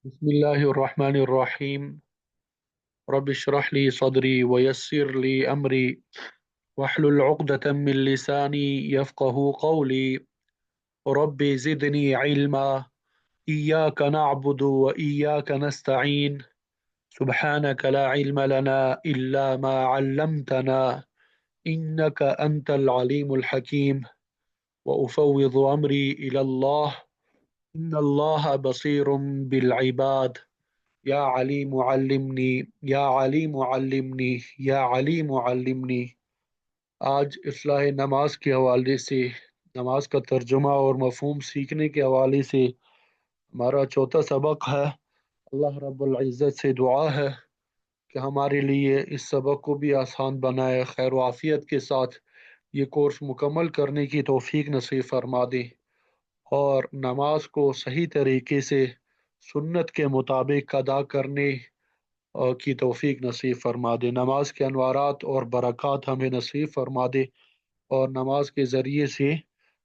بسم الله الرحمن الرحيم. رب اشرح لي صدري ويسر لي أمري واحلل عقدة من لساني يفقه قولي. رب زدني علما. إياك نعبد وإياك نستعين. سبحانك لا علم لنا إلا ما علمتنا إنك أنت العليم الحكيم. وأفوض أمري إلى الله إن الله بصير بالعباد. یا علیم علمنی، یا علیم علمنی، یا علیم علمنی۔ آج اصلاح نماز کے حوالے سے، نماز کا ترجمہ اور مفہوم سیکھنے کے حوالے سے ہمارا چوتھا سبق ہے۔ اللہ رب العزت سے دعا ہے کہ ہمارے لیے اس سبق کو بھی آسان بنائے، خیر و عافیت کے ساتھ یہ کورس مکمل کرنے کی توفیق نصیب فرما دے، اور نماز کو صحیح طریقے سے سنت کے مطابق ادا کرنے کی توفیق نصیب فرما دے۔ نماز کے انوارات اور برکات ہمیں نصیب فرما دے، اور نماز کے ذریعے سے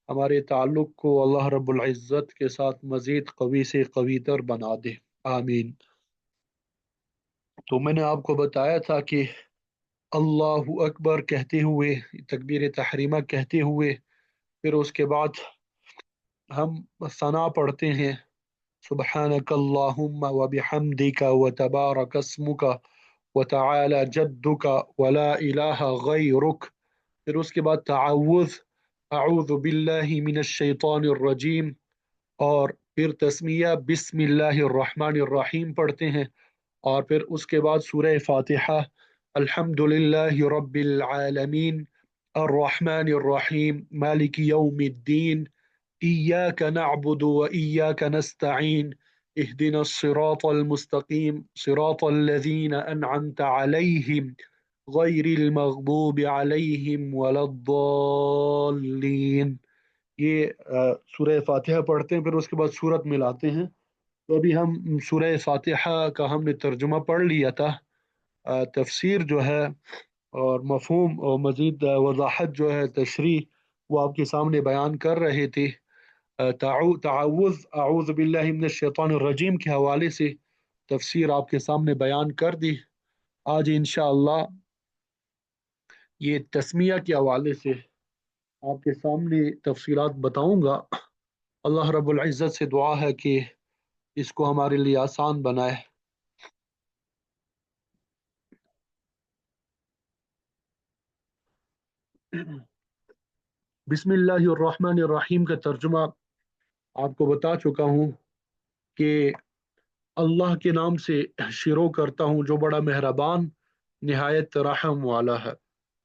ہمارے تعلق کو اللہ رب العزت کے ساتھ مزید قوی سے قوی تر بنا دے، آمین۔ تو میں نے آپ کو بتایا تھا کہ اللہ اکبر کہتے ہوئے، تکبیر تحریمہ کہتے ہوئے، پھر اس کے بعد ہم ثنا پڑھتے ہیں، سبحانک اللہم وبحمدک وتبارک اسمک وتعالی جدک ولا الہ غیرک۔ پھر اس کے بعد تعوذ، اعوذ باللہ من الشیطان الرجیم، اور پھر تسمیہ بسم اللہ الرحمن الرحیم پڑھتے ہیں، اور پھر اس کے بعد سورہ فاتحہ، الحمد للہ رب العالمین الرحمن الرحیم مالک یوم الدین ایاک نعبد و ایاک نستعین اهدنا الصراط المستقیم صراط الذین انعمت علیہم غیر المغضوب علیہم ولا الضالین۔ یہ سورہ فاتحہ پڑھتے ہیں، پھر اس کے بعد سورت ملاتے ہیں۔ تو ابھی ہم سورہ فاتحہ کا ہم نے ترجمہ پڑھ لیا تھا، تفسیر جو ہے اور مفہوم اور مزید وضاحت جو ہے، تشریح، وہ آپ کے سامنے بیان کر رہے تھے۔ تعوذ، اعوذ باللہ من الشیطان الرجیم کے حوالے سے تفسیر آپ کے سامنے بیان کر دی۔ آج انشاءاللہ یہ تسمیہ کے حوالے سے آپ کے سامنے تفصیلات بتاؤں گا۔ اللہ رب العزت سے دعا ہے کہ اس کو ہمارے لیے آسان بنائے۔ بسم اللہ الرحمن الرحیم کا ترجمہ آپ کو بتا چکا ہوں کہ اللہ کے نام سے شروع کرتا ہوں جو بڑا مہربان نہایت رحم والا ہے۔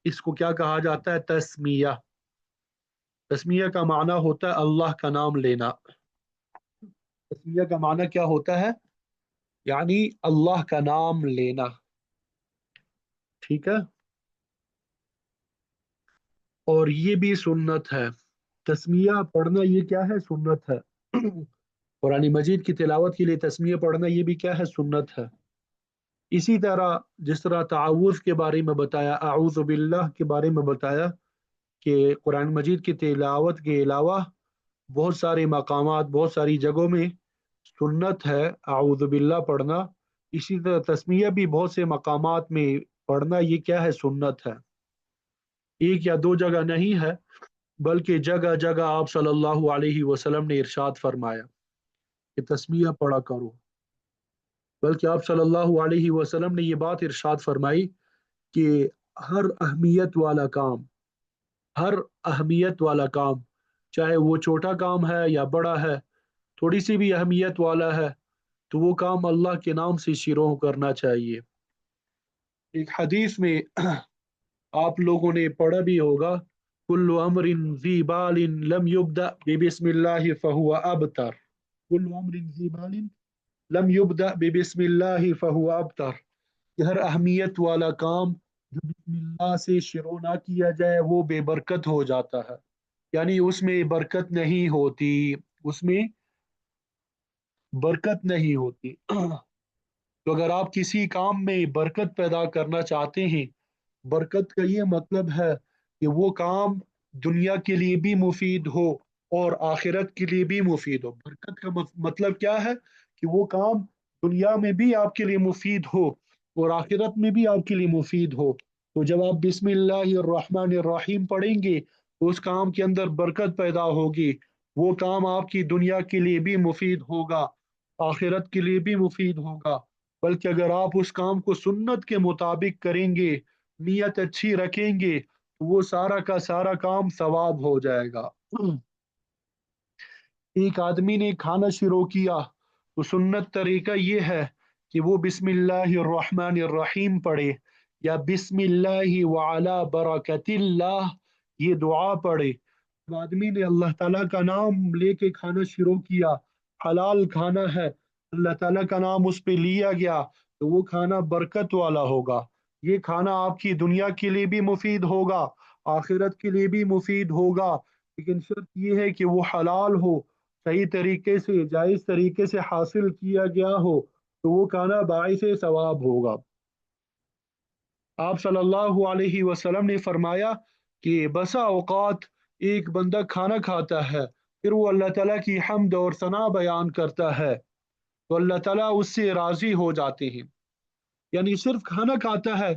اس کو کیا کہا جاتا ہے؟ تسمیہ۔ تسمیہ کا معنی ہوتا ہے اللہ کا نام لینا۔ تسمیہ کا معنی کیا ہوتا ہے؟ یعنی اللہ کا نام لینا، ٹھیک ہے؟ اور یہ بھی سنت ہے، تسمیہ پڑھنا یہ کیا ہے؟ سنت ہے۔ قرآن مجید کی تلاوت کے لیے تسمیہ پڑھنا یہ بھی کیا ہے؟ سنت ہے۔ اسی طرح جس طرح تعوذ کے بارے میں بتایا، اعوذ باللہ کے بارے میں بتایا کہ قرآن مجید کی تلاوت کے علاوہ بہت سارے مقامات، بہت ساری جگہوں میں سنت ہے اعوذ باللہ پڑھنا، اسی طرح تسمیہ بھی بہت سے مقامات میں پڑھنا یہ کیا ہے؟ سنت ہے۔ ایک یا دو جگہ نہیں ہے، بلکہ جگہ جگہ آپ صلی اللہ علیہ وسلم نے ارشاد فرمایا کہ تسمیہ پڑھا کرو۔ بلکہ آپ صلی اللہ علیہ وسلم نے یہ بات ارشاد فرمائی کہ ہر اہمیت والا کام، ہر اہمیت والا کام، چاہے وہ چھوٹا کام ہے یا بڑا ہے، تھوڑی سی بھی اہمیت والا ہے، تو وہ کام اللہ کے نام سے شروع کرنا چاہیے۔ ایک حدیث میں آپ لوگوں نے پڑھا بھی ہوگا، کل امر ذی بال لم یبدأ ببسم اللہ فہو ابتر، کل امر ذی بال لم یبدأ ببسم اللہ فہو ابتر، کہ ہر اہمیت والا کام جو بسم اللہ سے شروع نہ کیا جائے وہ بے برکت ہو جاتا ہے، یعنی اس میں برکت نہیں ہوتی، اس میں برکت نہیں ہوتی۔ تو اگر آپ کسی کام میں برکت پیدا کرنا چاہتے ہیں، برکت کا یہ مطلب ہے کہ وہ کام دنیا کے لیے بھی مفید ہو اور آخرت کے لیے بھی مفید ہو۔ برکت کا مطلب کیا ہے؟ کہ وہ کام दुनिया में भी आपके लिए मुफीद हो और आखिरत में भी आपके लिए मुफीद हो। तो जब आप बिस्मिल्लाहिर्रहमानिर्रहीम पढ़ेंगे तो उस काम के अंदर बरकत पैदा होगी। वो काम आपकी दुनिया के लिए भी मुफीद होगा, आखिरत के लिए भी मुफीद होगा। बल्कि अगर आप उस काम को सुन्नत के मुताबिक करेंगे, नीयत अच्छी रखेंगे, तो वो सारा का सारा काम सवाब हो जाएगा। एक आदमी ने खाना शुरू किया तो सुन्नत तरीका ये है कि वो बिस्मिल्लाहिर्रहमानिर्रहीम पढ़े या बिस्मिल्लाहि व अला बरकतिल्लाह, ये दुआ पढ़े। जब आदमी ने अल्लाह ताला का नाम लेके खाना शुरू किया, हलाल खाना है, अल्लाह ताला का नाम उस पे लिया गया, तो वो खाना बरकत वाला होगा। ये खाना आपकी दुनिया के लिए भी मुफीद होगा, आखिरत के लिए भी मुफीद होगा। लेकिन शर्त ये है कि वो हलाल हो, सही तरीके से जायज तरीके से हासिल किया गया हो, तो वो खाना बाइसे सवाब होगा। आप सल्लल्लाहु अलैहि वसल्लम ने फरमाया कि बसा औकात एक बंदा खाना खाता है, फिर वो अल्लाह ताला की हम्द और सना बयान करता है, तो अल्लाह ताला उससे राजी हो जाते हैं। यानी सिर्फ खाना खाता है,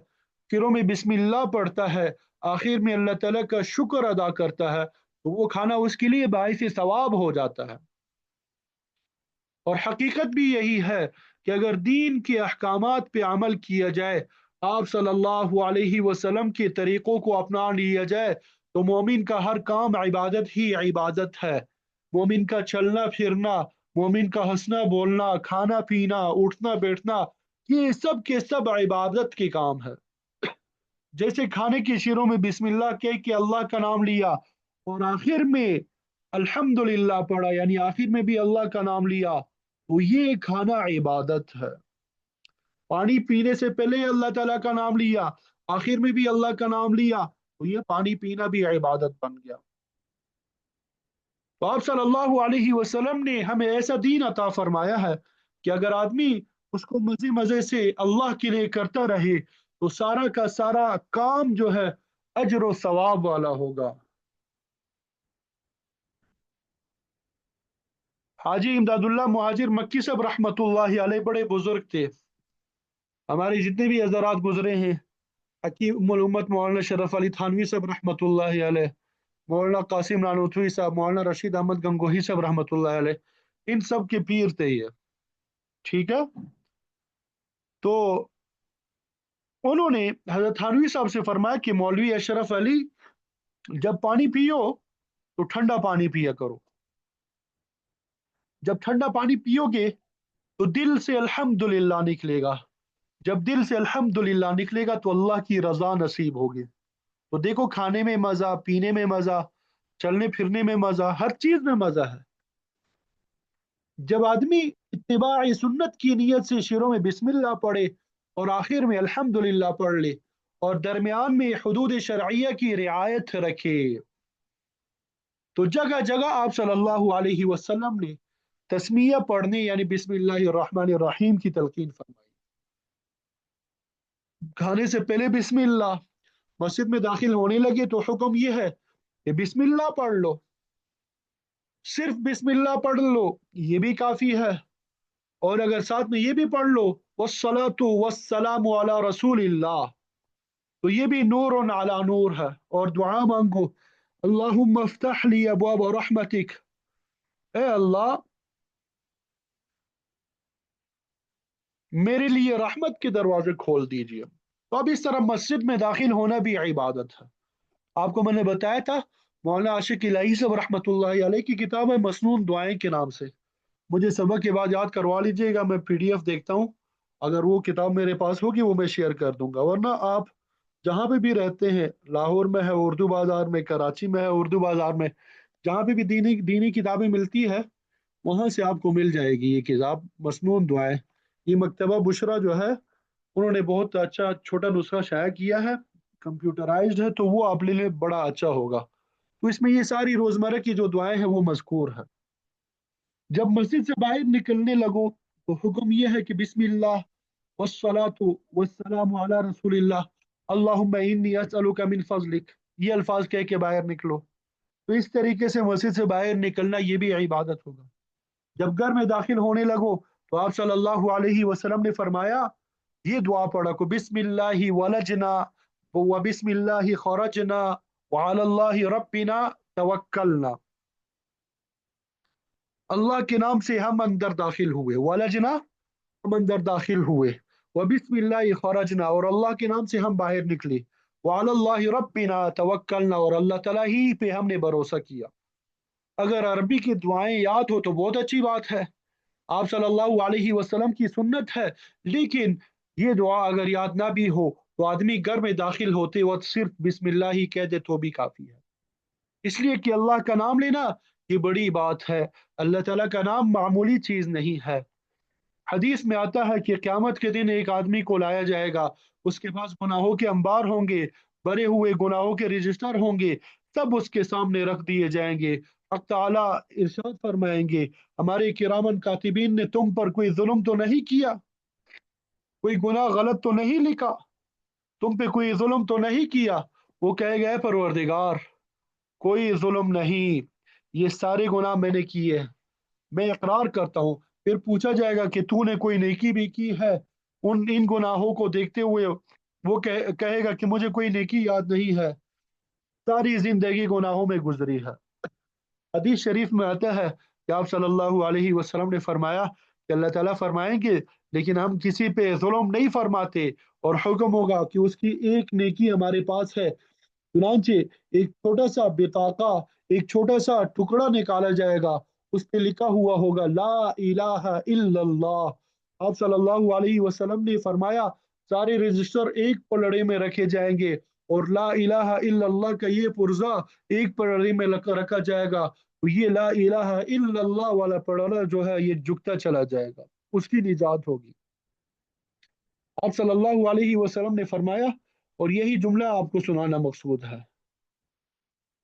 फिर में बिस्मिल्लाह पढ़ता है, आखिर में अल्लाह ताला का शुक्र अदा करता है, तो वो खाना उसके लिए बाइसे सवाब हो जाता है। और हकीकत भी यही है कि अगर दीन के अहकामात पे अमल किया जाए, आप सल्लल्लाहु अलैहि वसल्लम के तरीक़ों को अपना लिया जाए, तो मोमिन का हर काम इबादत ही इबादत है। मोमिन का चलना फिरना, मोमिन का हंसना बोलना, खाना पीना, उठना बैठना, ये सब के सब इबादत के काम है। जैसे खाने के शुरू में बिस्मिल्लाह कह के अल्लाह का नाम लिया और आखिर में अल्हम्दुलिल्लाह पढ़ा, यानी आखिर में भी अल्लाह का नाम लिया, तो ये खाना इबादत है। पानी पीने से पहले अल्लाह ताला का नाम लिया, आखिर में भी अल्लाह का नाम लिया, तो ये पानी पीना भी इबादत बन गया। तो आप सल्लल्लाहु अलैहि वसल्लम ने हमें ऐसा दीन अता फरमाया है कि अगर आदमी उसको मजे मजे से अल्लाह के लिए करता रहे, तो सारा का सारा काम जो है अजर व सवाब वाला होगा। हाजी इमदादुल्लाह मुहाजिर मक्की साहब रहमतुल्लाहि अलैह बड़े बुजुर्ग थे। हमारे जितने भी हजरात गुजरे हैं, हकीम उम्मुल उम्मत मौलाना शरफ अली थानवी साहब रहमतुल्लाहि अलैह, मौलाना कासिम नानूतवी साहब, मौलाना रशीद अहमद गंगोही साहब रहमतुल्लाहि अलैह, इन सब के पीर थे ये। ठीक है। तो उन्होंने हजरत थानवी साहब से फरमाया कि मौलवी अशरफ अली, जब पानी पियो तो ठंडा पानी पिया करो। जब ठंडा पानी पियोगे तो दिल से अल्हम्दुलिल्लाह निकलेगा। जब दिल से अल्हम्दुलिल्लाह निकलेगा तो अल्लाह की रजा नसीब होगी। तो देखो, खाने में मजा, पीने में मजा, चलने फिरने में मजा, हर चीज में मजा है। जब आदमी इत्तिबा सुन्नत की नीयत से शुरू में बिस्मिल्लाह पढ़े और आखिर में अल्हम्दुलिल्लाह पढ़ ले और दरमियान में हुदूद शरइया की रियायत रखे, तो जगह जगह आप सल्लल्लाहु अलैहि वसल्लम ने तस्मीया पढ़ने यानी बिस्मिल्लाहिर्रहमानिर्रहीम की तलकीन फरमाई। खाने से पहले बिस्मिल्लाह, मस्जिद में दाखिल होने लगे तो हुक्म यह है कि बिस्मिल्लाह पढ़ लो। सिर्फ बिस्मिल्लाह पढ़ लो, ये भी काफी है। और अगर साथ में ये भी पढ़ लो वस्सलातु वस्सलामु अला रसूलिल्लाह, तो ये भी नूर अला नूर है। और दुआ मांगो, अल्लाहुम्मा अफ्तह ली अबवाब रहमतिक, ए अल्लाह मेरे लिए रहमत के दरवाजे खोल दीजिए। तो अब इस तरह मस्जिद में दाखिल होना भी इबादत है। आपको मैंने बताया था, मौलाना आशिक इलाही साहब रहमतुल्लाहि अलैह की किताब है मसनून दुआएं के नाम से। मुझे सबक के बाद याद करवा लीजिएगा, मैं पीडीएफ देखता हूँ। अगर वो किताब मेरे पास होगी वो मैं शेयर कर दूंगा। वरना आप जहाँ पे भी रहते हैं, लाहौर में है उर्दू बाजार में, कराची में है उर्दू बाजार में, जहाँ पे भी दीनी दीनी किताबें मिलती है, वहां से आपको मिल जाएगी ये किताब मसनून दुआएं। ये मकतबा बुशरा जो है, उन्होंने बहुत अच्छा छोटा नुस्खा शाया किया है, कंप्यूटराइज्ड है, तो वो आप ले लें, बड़ा अच्छा होगा। तो इसमें ये सारी रोजमर्रा की जो दुआएं हैं वो मजकूर है। जब मस्जिद से बाहर निकलने लगो तो हुक्म यह है कि बिस्मिल्लाह वस्सलातु वस्सलामु अला रसूलिल्लाह, अल्लाहुम्मा इन्नी अस्अलुका मिन फजलिक, ये अल्फाज कह के बाहर निकलो। तो इस तरीके से मस्जिद से बाहर निकलना ये भी इबादत होगा। जब घर में दाखिल होने लगो तो आप सल्लल्लाहु अलैहि वसल्लम ने फरमाया ये दुआ पढ़ा को, बिस्मिल्लाहि वलजना व बिस्मिल्लाहि खरजना व अलल्लाहि रब्बिना तवक्कलना। अल्लाह के नाम से हम अंदर दाखिल हुए, वलजना हम अंदर दाखिल हुए, व बिस्मिल्लाहि खरजना और अल्लाह के नाम से हम बाहर निकले, व अलल्लाहि रब्बिना तवक्कलना और अल्लाह ताला ही पे हमने भरोसा किया। अगर अरबी की दुआएं याद हो तो बहुत अच्छी बात है, आप सल्लल्लाहु अलैहि वसल्लम की सुन्नत है। लेकिन ये दुआ अगर याद ना भी हो तो आदमी घर में दाखिल होते वक्त सिर्फ बिस्मिल्लाह ही कह दे तो भी काफी है। इसलिए कि अल्लाह का नाम लेना ये बड़ी बात है। अल्लाह ताला का नाम मामूली चीज नहीं है। हदीस में आता है कि क़यामत के दिन एक आदमी को लाया जाएगा, उसके पास गुनाहों के अंबार होंगे, भरे हुए गुनाहों के रजिस्टर होंगे, सब उसके सामने रख दिए जाएंगे। हक़ ताला इरशाद फरमाएंगे, हमारे किरामन कातिबीन ने तुम पर कोई जुल्म तो नहीं किया, कोई गुनाह गलत तो नहीं लिखा, तुम पे कोई जुल्म तो नहीं किया। वो कहेगा, "ऐ परवरदिगार, कोई जुल्म नहीं, ये सारे गुनाह मैंने किए हैं, मैं इकरार करता हूँ।" फिर पूछा जाएगा कि तूने कोई नेकी भी की है? उन इन गुनाहों को देखते हुए वो कहेगा कि मुझे कोई नेकी याद नहीं है, सारी जिंदगी गुनाहों में गुजरी है। हदीस शरीफ में आता है कि आप सल्लल्लाहु अलैहि वसल्लम ने फरमाया कि अल्लाह ताला फरमाएंगे, लेकिन हम किसी पे जुल्म नहीं फरमाते, और हुक्म होगा कि उसकी एक नेकी हमारे पास है। चुनांचे एक छोटा सा बिताका, एक छोटा सा टुकड़ा निकाला जाएगा, उस पे लिखा हुआ होगा ला इलाहा इल्लल्लाह। आप सल्लल्लाहु अलैहि वसल्लम ने फरमाया सारे रजिस्टर एक पलड़े में रखे जाएंगे, और ला इलाहा इल्लल्लाह का ये पुर्जा एक पलड़े में रखा जाएगा। तो ये ला इलाहा इल्लल्लाह वाला पलड़ा जो है ये झुकता चला जाएगा, उसकी निजात होगी। आप सल्लल्लाहु अलैहि वसल्लम ने फरमाया, और यही जुमला आपको सुनाना मकसूद है,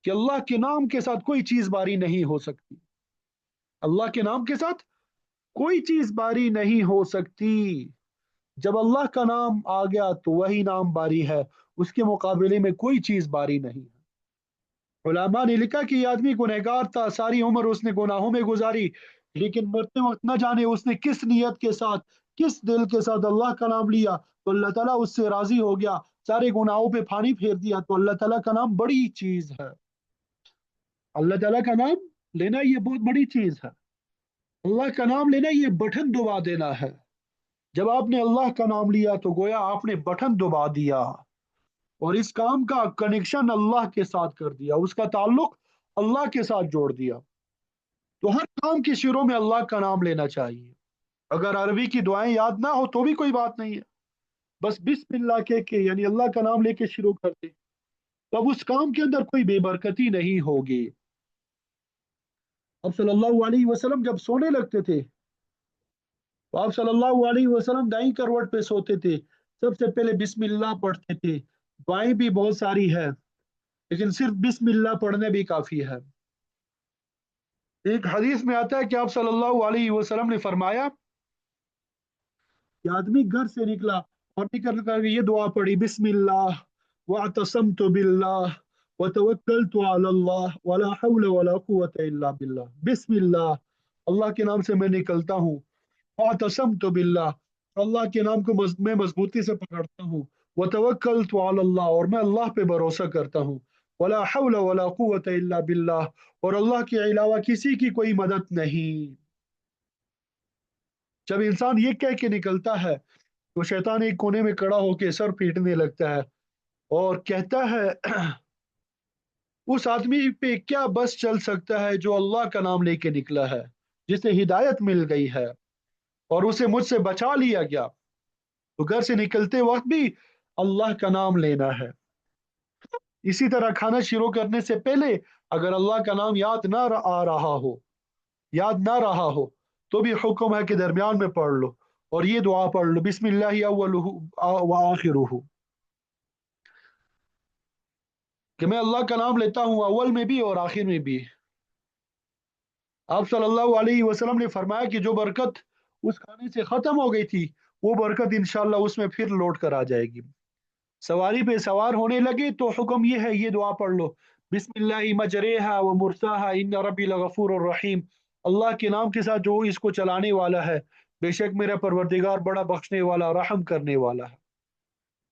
कि अल्लाह के नाम के साथ कोई चीज बारी नहीं हो सकती। अल्लाह के नाम के साथ कोई चीज बारी नहीं हो सकती। जब अल्लाह का नाम आ गया तो वही नाम बारी है, उसके मुकाबले में कोई चीज बारी नहीं है। उलमा ने लिखा कि ये आदमी गुनहगार था, सारी उम्र उसने गुनाहों में गुजारी, लेकिन मरते वक्त न जाने उसने किस नीयत के साथ, किस दिल के साथ अल्लाह का नाम लिया, तो अल्लाह ताला उससे राजी हो गया, सारे गुनाहों पे पानी फेर दिया। तो अल्लाह ताला का नाम बड़ी चीज है। अल्लाह ताला का नाम लेना ये बहुत बड़ी चीज है। अल्लाह का नाम लेना ये बटन दबा देना है। जब आपने अल्लाह का नाम लिया तो गोया आपने बटन दबा दिया, और इस काम का कनेक्शन अल्लाह के साथ कर दिया, उसका ताल्लुक अल्लाह के साथ जोड़ दिया। तो हर काम के शुरू में अल्लाह का नाम लेना चाहिए। अगर अरबी की दुआएं याद ना हो तो भी कोई बात नहीं है, बस बिस्मिल्लाह के यानी अल्लाह का नाम लेके शुरू कर दे, तब उस काम के अंदर कोई बेबरकती नहीं होगी। अब सल्लल्लाहु अलैहि वसल्लम जब सोने लगते थे तो आप सल्लल्लाहु अलैहि वसल्लम दाई करवट पे सोते थे, सबसे पहले बिस्मिल्लाह पढ़ते थे। दुआएं भी बहुत सारी है, लेकिन सिर्फ बिस्मिल्लाह पढ़ने भी काफी है। एक हदीस में आता है कि आप सल्लल्लाहु अलैहि वसल्लम ने फरमाया कि आदमी घर से निकला और निकल कर ये दुआ पढ़ी, बिस्मिल्लाह वअतसमतु बिल्लाह वतवक्कलतु अलल्लाह वला हौला वला कुव्वता इल्ला बिल्लाह। बिस्मिल्लाह, अल्लाह के नाम से मैं निकलता हूँ, वअतसमतु बिल्लाह, अल्लाह के नाम को मैं मजबूती से पकड़ता हूँ, वतवक्कलतु अलल्लाह और मैं अल्लाह पे भरोसा करता हूँ, वला हौला वला कुव्वता इल्ला बिल्लाह और अल्लाह के अलावा किसी की कोई मदद नहीं। जब इंसान ये कह के निकलता है तो शैतान एक कोने में खड़ा होकर सर पीटने लगता है और कहता है उस आदमी पे क्या बस चल सकता है जो अल्लाह का नाम लेके निकला है, जिसे हिदायत मिल गई है और उसे मुझसे बचा लिया गया। तो घर से निकलते वक्त भी अल्लाह का नाम लेना है। इसी तरह खाना शुरू करने से पहले अगर अल्लाह का नाम याद ना आ रहा हो, याद ना रहा हो, तो भी हुक्म है कि दरमियान में पढ़ लो और ये दुआ पढ़ लो, बिस्मिल्लाहि अव्वलुहु व आखिरुहु, कि मैं अल्लाह का नाम लेता हूँ अव्वल में भी और आखिर में भी। आप सल्लल्लाहु अलैहि वसल्लम ने फरमाया कि जो बरकत उस खाने से खत्म हो गई थी वो बरकत इंशाल्लाह उसमें फिर लौट कर आ जाएगी। सवारी पे सवार होने लगे तो हुक्म ये है, ये दुआ पढ़ लो, बिस्मिल्लाहि मजरेहा व मुरसाहा इन्न रब्बी लगफूरुर रहीम। अल्लाह के नाम के साथ जो इसको चलाने वाला है, بے شک मेरा परवरदिगार बड़ा बख्शने वाला रहम करने वाला है।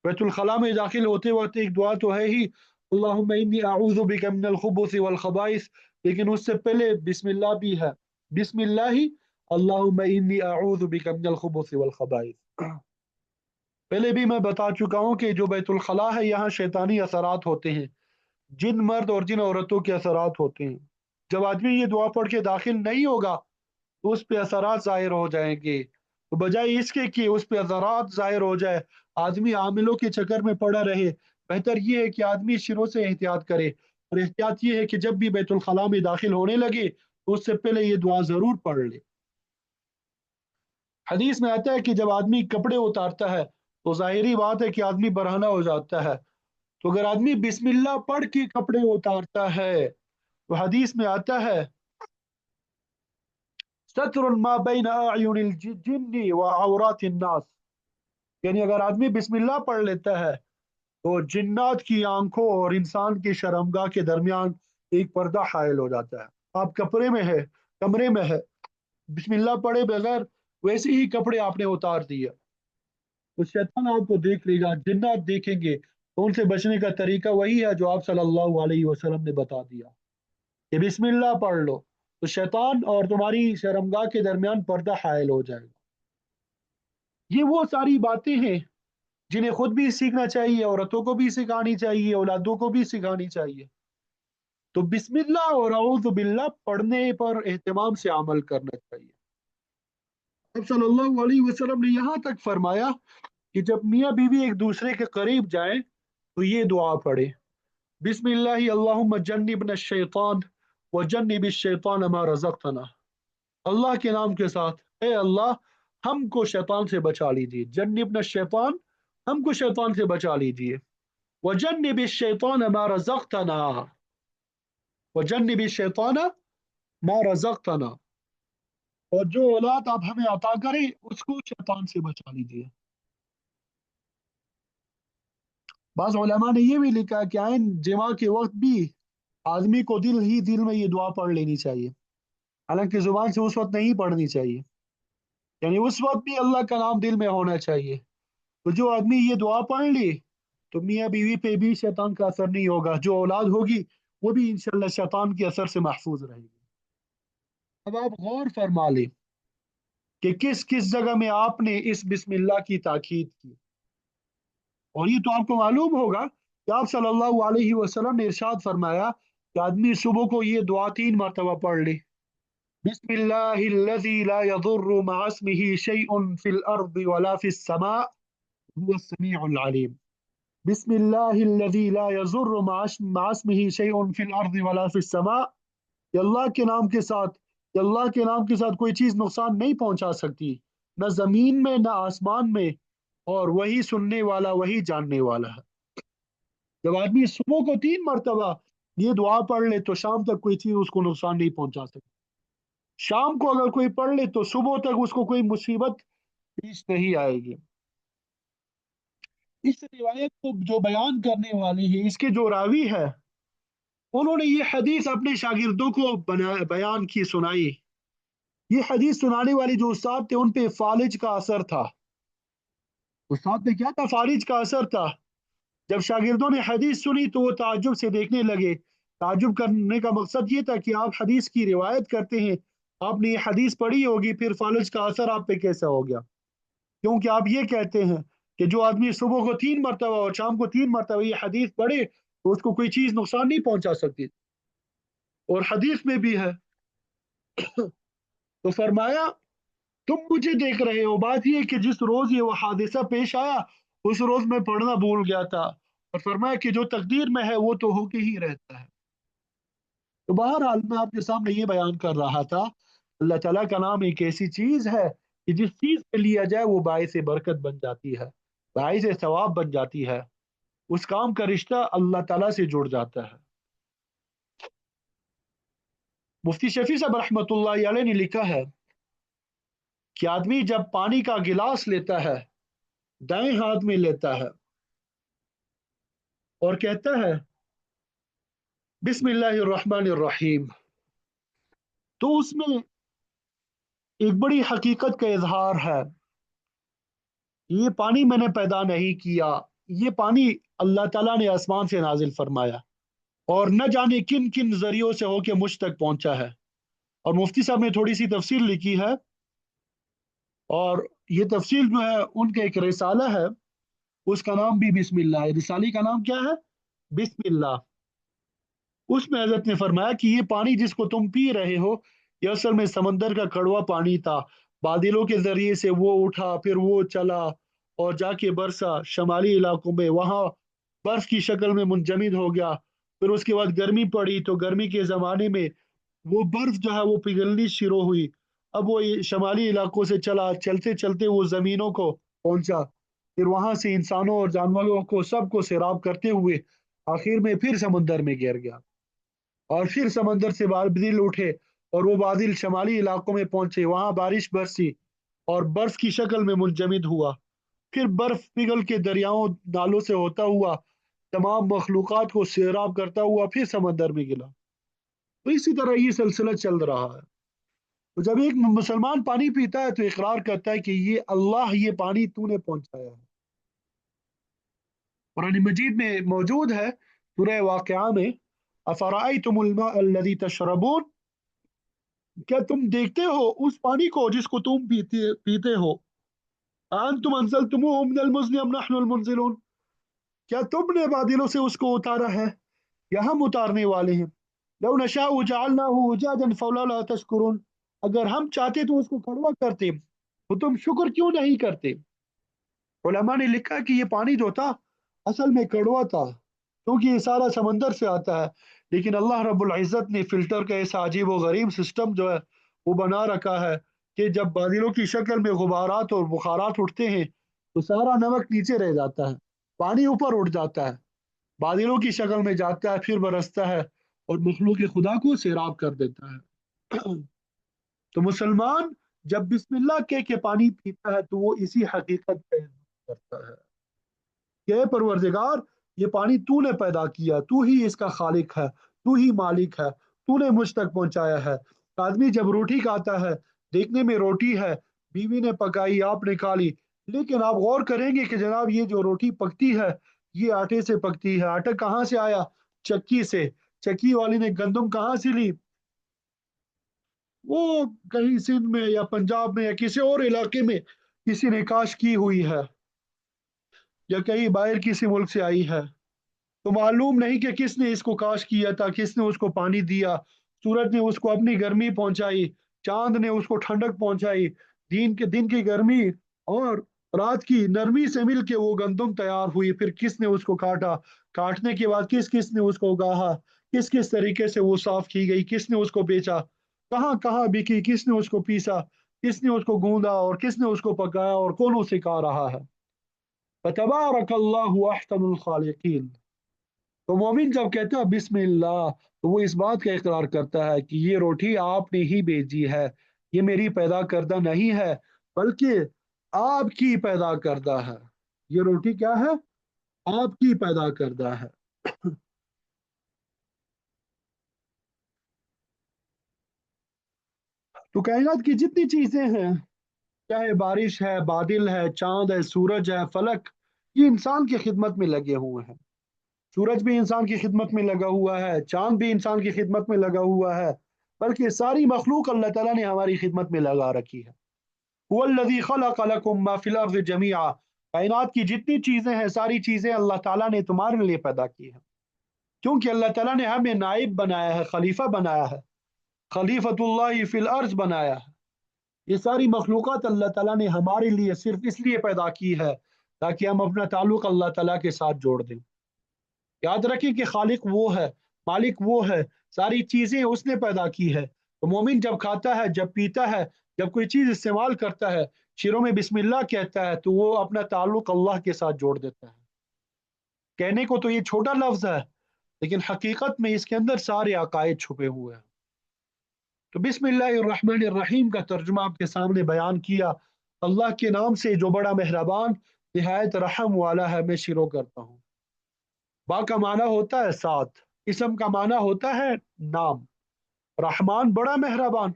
बैतुल खला में दाखिल होते वक्त एक दुआ तो है ही, अल्लाहुम्मा इन्नी अऊज़ु बिका मिनल खुबुसि वल खबाइस, लेकिन उससे पहले बिस्मिल्लाह भी है। बिस्मिल्लाही अल्लाहुम्मा इन्नी अऊज़ु बिका मिनल खुबुसि वल खबाइस। पहले भी मैं बता चुका हूँ कि जो बैतुल खला है यहाँ शैतानी असरात होते हैं, जिन मर्द और जिन औरतों के असरात होते हैं। जब आदमी ये दुआ पढ़ के दाखिल नहीं होगा तो उस पे असरात जाहिर हो जाएंगे। तो बजाय इसके कि उस पे असरात जाहिर हो जाए, आदमी आमिलों के चक्कर में पड़ा रहे, बेहतर ये है कि आदमी शुरू से एहतियात करे। और एहतियात ये है कि जब भी बैतुल खला में दाखिल होने लगे तो उससे पहले ये दुआ जरूर पढ़ ले। हदीस में आता है कि जब आदमी कपड़े उतारता है तो जाहिरी बात है कि आदमी बरहना हो जाता है। तो अगर आदमी बिस्मिल्लाह पढ़ के कपड़े उतारता है तो हदीस में आता है, सत्रुन मा बैन अयुनिल जिन्नी व औरातिन नास, यानी अगर आदमी बिस्मिल्लाह पढ़ लेता है तो जिन्नात की आंखों और इंसान की शर्मगाह के दरमियान एक पर्दा हायल हो जाता है। आप कपड़े में है, कमरे में है, बिस्मिल्लाह पढ़े बगैर वैसे ही कपड़े आपने उतार दिए तो शैतान आपको देख लेगा, जिन्नात देखेंगे। तो उनसे बचने का तरीका वही है जो आप सल्लल्लाहु अलैहि वसल्लम ने बता दिया कि बिस्मिल्लाह पढ़ लो, तो शैतान और तुम्हारी शर्मगाह के दरमियान पर्दा हायल हो जाएगा। ये वो सारी बातें हैं जिन्हें खुद भी सीखना चाहिए, औरतों को भी सिखानी चाहिए, औलादों को भी सिखानी चाहिए। तो बिस्मिल्लाह और औज़ु बिल्लाह पढ़ने पर एहतमाम से अमल करना चाहिए। अब सल्लल्लाहु अलैहि वसल्लम ने यहाँ तक फरमाया कि जब मियाँ बीवी एक दूसरे के करीब जाए तो ये दुआ पढ़े, बिस्मिल्लाहि अल्लाहुम्मा जन्निबना शैतान व जन्निबि शैतान मा रज़क़तना। अल्लाह के नाम के साथ, ए अल्लाह हमको शैतान से बचा लीजिए, जन्निबना शैतान, हमको शैतान से बचा लीजिए, व जन्निबि शैतान मा रज़क़तना, व जन्निबि शैतान मा रज़क़तना, और जो औलाद आप हमें अता करें उसको शैतान से बचा लीजिए। बाज़ उलमा ने ये भी लिखा कि आइन जिमा के वक्त भी आदमी को दिल ही दिल में ये दुआ पढ़ लेनी चाहिए, हालांकि जुबान से उस वक्त नहीं पढ़नी चाहिए, यानी उस वक्त भी अल्लाह का नाम दिल में होना चाहिए। तो जो आदमी ये दुआ पढ़ ले तो मियाँ बीवी पे भी शैतान का असर नहीं होगा, जो औलाद होगी वो भी इंशाल्लाह शैतान के असर से महफूज रहेगी। अब आप गौर फरमा लें कि किस किस जगह में आपने इस बिस्मिल्लाह की ताकीद की। और ये तो आपको मालूम होगा कि आप सल्लल्लाहु अलैहि वसल्लम ने इरशाद फरमाया कि आदमी सुबह को ये दुआ 3 मरतबा पढ़ ले, बिस्मिल्लाहिल्लज़ी ला यदुर्रु मअ इस्मिही शैउन फिल अर्दि वला फिस समा हुवस समीउल अलीम। बिस्मिल्लाहिल्लज़ी ला यज़ुर्रु मअ इस्मिही शैउन फिल अर्दि वला फिस समा, कि अल्लाह के नाम के साथ, कि अल्लाह के नाम के साथ कोई चीज नुकसान नहीं पहुंचा सकती, न जमीन में न आसमान में, और वही सुनने वाला वही जानने वाला है। जब आदमी सुबह को 3 मरतबा ये दुआ पढ़ ले तो शाम तक कोई चीज उसको नुकसान नहीं पहुंचा सकती। शाम को अगर कोई पढ़ ले तो सुबह तक उसको कोई मुसीबत पेश नहीं आएगी। इस रिवायत को जो बयान करने वाली है, इसके जो रावी है, उन्होंने ये हदीस अपने शागिर्दों को बयान की, सुनाई। ये हदीस सुनाने वाले जो उस्ताद थे उन पे फालिज का असर था। उस्ताद पे क्या था? फालिज का असर था। जब शागिर्दों ने हदीस सुनी तो वो ताज्जुब से देखने लगे। ताज्जुब करने का मकसद ये था कि आप हदीस की रिवायत करते हैं, आपने ये हदीस पढ़ी होगी, फिर फालिज का असर आप पे कैसा हो गया? क्योंकि आप ये कहते हैं कि जो आदमी सुबह को 3 मरतबा और शाम को 3 मरतबा ये हदीस पढ़े तो उसको कोई चीज नुकसान नहीं पहुंचा सकती, और हदीस में भी है। तो फरमाया तुम मुझे देख रहे हो, बात यह कि जिस रोज ये वो हादसा पेश आया उस रोज मैं पढ़ना भूल गया था, और फरमाया कि जो तकदीर में है वो तो होके ही रहता है। तो बहरहाल मैं आपके सामने ये बयान कर रहा था, अल्लाह ताला का नाम एक ऐसी चीज है कि जिस चीज पे लिया जाए वो बाइस बरकत बन जाती है, बाइस सवाब बन जाती है, उस काम का रिश्ता अल्लाह ताला से जुड़ जाता है। मुफ्ती शफी साहब रहमतुल्लाह अलैह ने लिखा है कि आदमी जब पानी का गिलास लेता है, दाएं हाथ में लेता है और कहता है बिस्मिल्लाहिर्रहमानिर्रहीम, तो उसमें एक बड़ी हकीकत का इजहार है। ये पानी मैंने पैदा नहीं किया, ये पानी अल्लाह ताला ने आसमान से नाजिल फरमाया और न जाने किन किन जरियों से होके मुझ तक पहुंचा है। और मुफ्ती साहब ने थोड़ी सी तफसील लिखी है, और ये तफसील जो है उनका एक रिसाला है, उसका नाम भी बिस्मिल्लाह है। रिसाले का नाम क्या है? बिस्मिल्लाह। उसमें हजरत ने फरमाया कि ये पानी जिसको तुम पी रहे हो, ये असल में समंदर का कड़वा पानी था। बादलों के जरिए से वो उठा, फिर वो चला और जाके बरसा शमाली इलाकों में, वहां बर्फ की शक्ल में मुंजमद हो गया। फिर उसके बाद गर्मी पड़ी तो गर्मी के जमाने में वो बर्फ जो है वो पिघलनी शुरू हुई। अब वो ये शमाली इलाकों से चला, चलते चलते वो जमीनों को पहुंचा। फिर वहां से इंसानों और जानवरों को सबको सैराब करते हुए आखिर में फिर समंदर में गिर गया। और फिर समंदर से बादल उठे और वो बादल शमाली इलाकों में पहुंचे, वहां बारिश बरसी और बर्फ की शक्ल में मुंजमद हुआ। फिर बर्फ पिघल के दरियाओं नालों से होता हुआ तमाम मखलूकात को सैराब करता हुआ फिर समंदर में गिरा। तो इसी तरह ये सिलसिला चल रहा है। तो जब एक मुसलमान पानी पीता है तो इकरार करता है कि ये अल्लाह, ये पानी तूने पहुंचाया है। कुरान मजीद में मौजूद है सूरह वाक़िया में, अफराअयतुमुल माअ अल्लज़ी तशरबून, क्या तुम देखते हो उस पानी को जिसको तुम पीते पीते हो? अंतुम अंज़लतुमूहु मिनल मुज़्नि अम नहनुल मुनज़िलून, क्या तुमने बादलों से उसको उतारा है या हम उतारने वाले हैं? लौ नशाउ जअलनाहु उजाजन फलौला तशकुरून, अगर हम चाहते तो उसको कड़वा करते, तो तुम शुक्र क्यों नहीं करते? उलमा ने लिखा कि ये पानी जो था असल में कड़वा था, क्योंकि ये सारा समंदर से आता है। लेकिन अल्लाह रब्बुल इज़्ज़त ने फिल्टर का ऐसा अजीब व गरीब सिस्टम जो है वो बना रखा है कि जब बादलों की शक्ल में गुबारात और बुखारात उठते हैं तो सारा नमक नीचे रह जाता है, पानी ऊपर उठ जाता है, बादलों की शक्ल में जाता है, फिर बरसता है और मखलूक खुदा को सैराब कर देता है। तो मुसलमान जब बिस्मिल्लाह कह के पानी पीता है तो वो इसी हकीकत का इज़हार करता है कि "ऐ परवरदिगार, ये पानी तूने पैदा किया, तू ही इसका खालिक है, तू ही मालिक है, तूने मुझ तक पहुंचाया है।" आदमी जब रोटी खाता है, देखने में रोटी है, बीवी ने पकाई, आपने खा ली, लेकिन आप गौर करेंगे कि जनाब ये जो रोटी पकती है ये आटे से पकती है। आटा कहाँ से आया? चक्की से। चक्की वाली ने गंदम कहाँ से ली? वो कहीं सिंध में या पंजाब में या किसी और इलाके में किसी ने काश की हुई है, या कहीं बाहर किसी मुल्क से आई है। तो मालूम नहीं कि किसने इसको काश किया था, किसने उसको पानी दिया। सूरज ने उसको अपनी गर्मी पहुंचाई, चांद ने उसको ठंडक पहुंचाई, दिन की गर्मी और रात की नरमी से मिल के वो गंदम तैयार हुई। फिर किसने उसको काटा, काटने के बाद किस किस ने उसको उगाहा, किस किस तरीके से वो साफ की गई, किसने उसको बेचा, कहाँ कहाँ बिकी, किसने उसको पीसा, किसने उसको गूंदा और किसने उसको पकाया और कौन उसे खा रहा है। फतबारकल्लाहु अहसनुल खालिकीन। तो मोमिन जब कहता है बिस्मिल्लाह, तो वो इस बात का इकरार करता है कि ये रोटी आपने ही भेजी है, ये मेरी पैदा करदा नहीं है, बल्कि आपकी पैदा करदा है। ये रोटी क्या है? आपकी पैदा करदा है। तो कायनात की जितनी चीजें हैं, चाहे बारिश है, बादल है, चांद है, सूरज है, फलक, ये इंसान की खिदमत में लगे हुए हैं। सूरज भी इंसान की खिदमत में लगा हुआ है, चांद भी इंसान की खिदमत में लगा हुआ है, बल्कि सारी मखलूक अल्लाह ताला ने हमारी खिदमत में लगा रखी है। हुवल्लज़ी खलक़ लकुम मा फ़िल अर्ज़ि जमीआ, कायनात की जितनी चीजें हैं सारी चीजें अल्लाह ताला ने तुम्हारे लिए पैदा की है, क्योंकि अल्लाह ताला ने हमें नाइब बनाया है, खलीफा बनाया है, खलीफतुल्लाहि फ़िल अर्ज़ बनाया है। ये सारी मखलूक़ात अल्लाह ताला ने हमारे लिए सिर्फ इसलिए पैदा की है ताकि हम अपना ताल्लुक अल्लाह ताला के साथ जोड़ दें। याद रखें कि खालिक वो है, मालिक वो है, सारी चीजें उसने पैदा की है। तो मोमिन जब खाता है, जब पीता है, जब कोई चीज इस्तेमाल करता है, शिरों में बिस्मिल्लाह कहता है, तो वो अपना ताल्लुक अल्लाह के साथ जोड़ देता है। कहने को तो ये छोटा लफ्ज है, लेकिन हकीकत में इसके अंदर सारे अकायद छुपे हुए हैं। तो बिस्मिल्लाहिर्रहमानिर्रहीम का तर्जुमा आपके सामने बयान किया। अल्लाह के नाम से जो बड़ा मेहरबान, निहायत रहम वाला है, मैं शुरू करता हूँ। बा का माना होता है साथ, इसम का माना होता है नाम। रहमान बड़ा मेहरबान,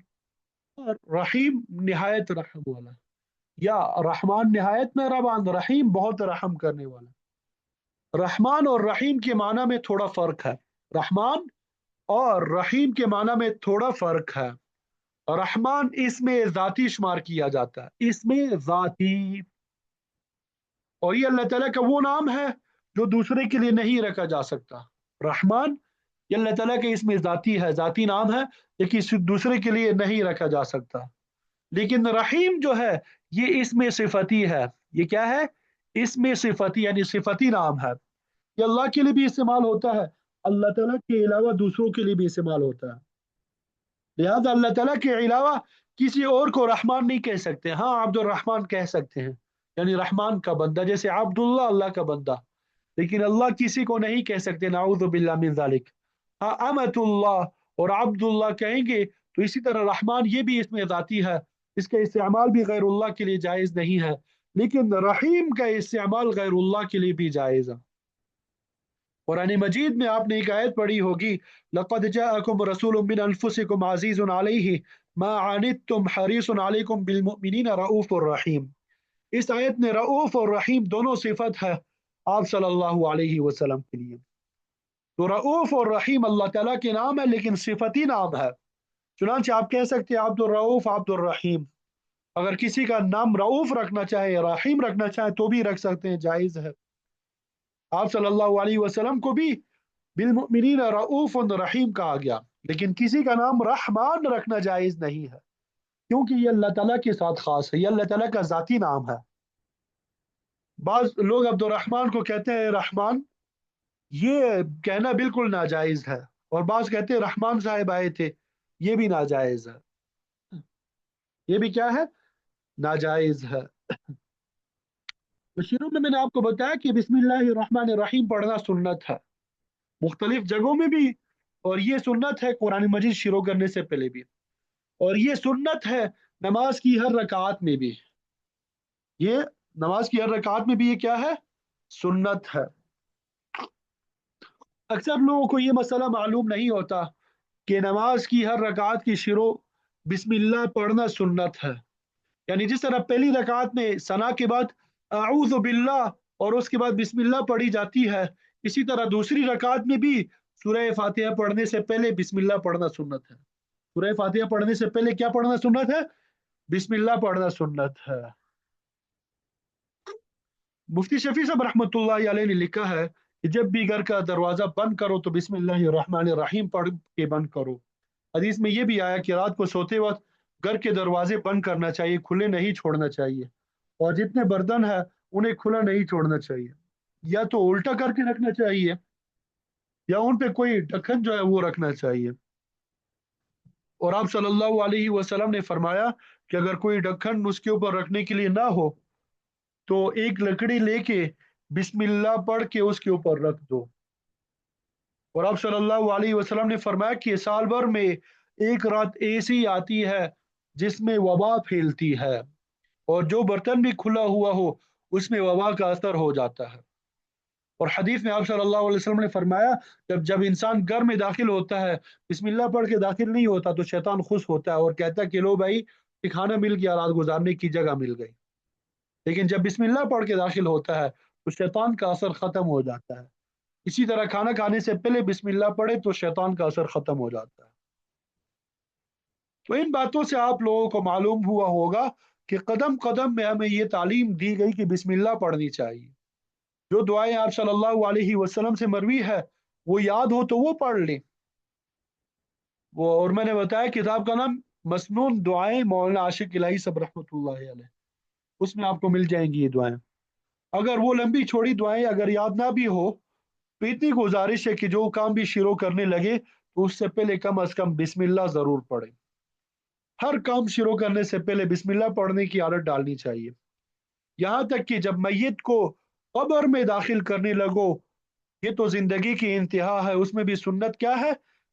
اور رحیم نہایت رحم والا، یا رحمان نہایت مہربان، رحیم بہت رحم کرنے والا۔ رحمان اور رحیم کے معنی میں تھوڑا فرق ہے، رحمان اور رحیم کے معنی میں تھوڑا فرق ہے۔ رحمان اس میں ذاتی شمار کیا جاتا ہے، اس میں ذاتی، اور یہ اللہ تعالیٰ کا وہ نام ہے جو دوسرے کے لیے نہیں رکھا جا سکتا۔ رحمان یہ اللہ تعالیٰ کا اس میں ذاتی ہے، ذاتی نام ہے، یہ کسی دوسرے کے لیے نہیں رکھا جا سکتا۔ لیکن رحیم جو ہے یہ اس میں صفتی ہے، یہ کیا ہے؟ اس میں صفتی، یعنی صفتی نام ہے، یہ اللہ کے لیے بھی استعمال ہوتا ہے، اللہ تعالیٰ کے علاوہ دوسروں کے لیے بھی استعمال ہوتا ہے۔ لہذا اللہ تعالیٰ کے علاوہ کسی اور کو رحمان نہیں کہہ سکتے، ہاں عبد الرحمان کہہ سکتے ہیں، یعنی رحمان کا بندہ، جیسے عبداللہ اللہ کا بندہ، لیکن اللہ کسی کو نہیں کہہ سکتے، نعوذ باللہ من ذالک۔ ہاں امت اللہ اور عبد اللہ کہیں گے تو اسی طرح رحمان یہ بھی اس میں ذاتی ہے، اس کا استعمال بھی غیر اللہ کے لیے جائز نہیں ہے، لیکن رحیم کا استعمال غیر اللہ کے لیے بھی جائز ہے۔ قرآن مجید میں آپ نے ایک آیت پڑھی ہوگی، لقد جاءکم رسول من انفسکم عزیز علیہ ما عنتم حریص علیکم بالمؤمنین رؤوف الرحیم۔ اس آیت میں رؤوف اور رحیم دونوں صفت ہے آپ صلی اللہ علیہ وسلم کے لیے۔ تو رؤوف اور رحیم اللہ تعالیٰ کے نام ہے لیکن صفتی نام ہے، چنانچہ آپ کہہ سکتے ہیں عبد الرؤوف عبد الرحیم۔ اگر کسی کا نام رؤوف رکھنا چاہے یا رحیم رکھنا چاہے تو بھی رکھ سکتے ہیں، جائز ہے۔ آپ صلی اللہ علیہ وسلم کو بھی بالمؤمنین رؤوف رحیم کہا گیا، لیکن کسی کا نام رحمان رکھنا جائز نہیں ہے، کیونکہ یہ اللہ تعالیٰ کے ساتھ خاص ہے، یہ اللہ تعالیٰ کا ذاتی نام ہے۔ بعض لوگ عبد الرحمان کو کہتے ہیں رحمان، یہ کہنا بالکل ناجائز ہے، اور بعض کہتے ہیں رحمان صاحب آئے تھے، یہ بھی ناجائز ہے، یہ بھی کیا ہے؟ ناجائز ہے۔ تو شروع میں نے آپ کو بتایا کہ بسم اللہ الرحمن الرحیم پڑھنا سنت ہے، مختلف جگہوں میں بھی، اور یہ سنت ہے قرآن مجید شروع کرنے سے پہلے بھی، اور یہ سنت ہے نماز کی ہر رکعات میں بھی، یہ نماز کی ہر رکعات میں بھی یہ کیا ہے؟ سنت ہے۔ اکثر لوگوں کو یہ مسئلہ معلوم نہیں ہوتا کہ نماز کی ہر رکعت کی شروع بسم اللہ پڑھنا سنت ہے، یعنی جس طرح پہلی رکعت میں ثنا کے بعد اعوذ باللہ اور اس کے بعد بسم اللہ پڑھی جاتی ہے، اسی طرح دوسری رکعت میں بھی سورہ فاتحہ پڑھنے سے پہلے بسم اللہ پڑھنا سنت ہے۔ سورہ فاتحہ پڑھنے سے پہلے کیا پڑھنا سنت ہے؟ بسم اللہ پڑھنا سنت ہے۔ مفتی شفیع صاحب رحمۃ اللہ علیہ نے لکھا ہے کہ جب بھی گھر کا دروازہ بند کرو تو بسم اللہ الرحمن الرحیم پڑھ کے بند کرو۔ حدیث میں یہ بھی آیا کہ رات کو سوتے وقت گھر کے دروازے بند کرنا چاہیے، کھلے نہیں چھوڑنا چاہیے، اور جتنے برتن ہیں انہیں کھلا نہیں چھوڑنا چاہیے، یا تو الٹا کر کے رکھنا چاہیے یا ان پہ کوئی ڈھکن جو ہے وہ رکھنا چاہیے۔ اور آپ صلی اللہ علیہ وسلم نے فرمایا کہ اگر کوئی ڈھکن اس کے اوپر رکھنے کے لیے نہ ہو تو ایک لکڑی لے کے بسم اللہ پڑھ کے اس کے اوپر رکھ دو۔ اور آپ صلی اللہ علیہ وسلم نے فرمایا کہ سال بھر میں ایک رات ایسی آتی ہے جس میں وبا پھیلتی ہے، اور جو برتن بھی کھلا ہوا ہو اس میں وبا کا اثر ہو جاتا ہے۔ اور حدیث میں آپ صلی اللہ علیہ وسلم نے فرمایا جب انسان گھر میں داخل ہوتا ہے بسم اللہ پڑھ کے داخل نہیں ہوتا تو شیطان خوش ہوتا ہے اور کہتا ہے کہ لو بھائی کھانا مل گیا، رات گزارنے کی جگہ مل گئی، لیکن جب بسم اللہ پڑھ کے داخل ہوتا ہے تو شیطان کا اثر ختم ہو جاتا ہے۔ اسی طرح کھانا کھانے سے پہلے بسم اللہ پڑھے تو شیطان کا اثر ختم ہو جاتا ہے۔ تو ان باتوں سے آپ لوگوں کو معلوم ہوا ہوگا کہ قدم قدم میں ہمیں یہ تعلیم دی گئی کہ بسم اللہ پڑھنی چاہیے۔ جو دعائیں آپ صلی اللہ علیہ وسلم سے مروی ہے وہ یاد ہو تو وہ پڑھ لیں، وہ، اور میں نے بتایا کتاب کا نام مسنون دعائیں مولانا عاشق الہی صاحب رحمۃ اللہ علیہ، اس میں آپ کو مل جائیں گی یہ دعائیں۔ اگر وہ لمبی چھوڑی دعائیں اگر یاد نہ بھی ہو تو اتنی گزارش ہے کہ جو کام بھی شروع کرنے لگے تو اس سے پہلے کم از کم بسم اللہ ضرور پڑھیں، ہر کام شروع کرنے سے پہلے بسم اللہ پڑھنے کی عادت ڈالنی چاہیے، یہاں تک کہ جب میت کو قبر میں داخل کرنے لگو، یہ تو زندگی کی انتہا ہے، اس میں بھی سنت کیا ہے؟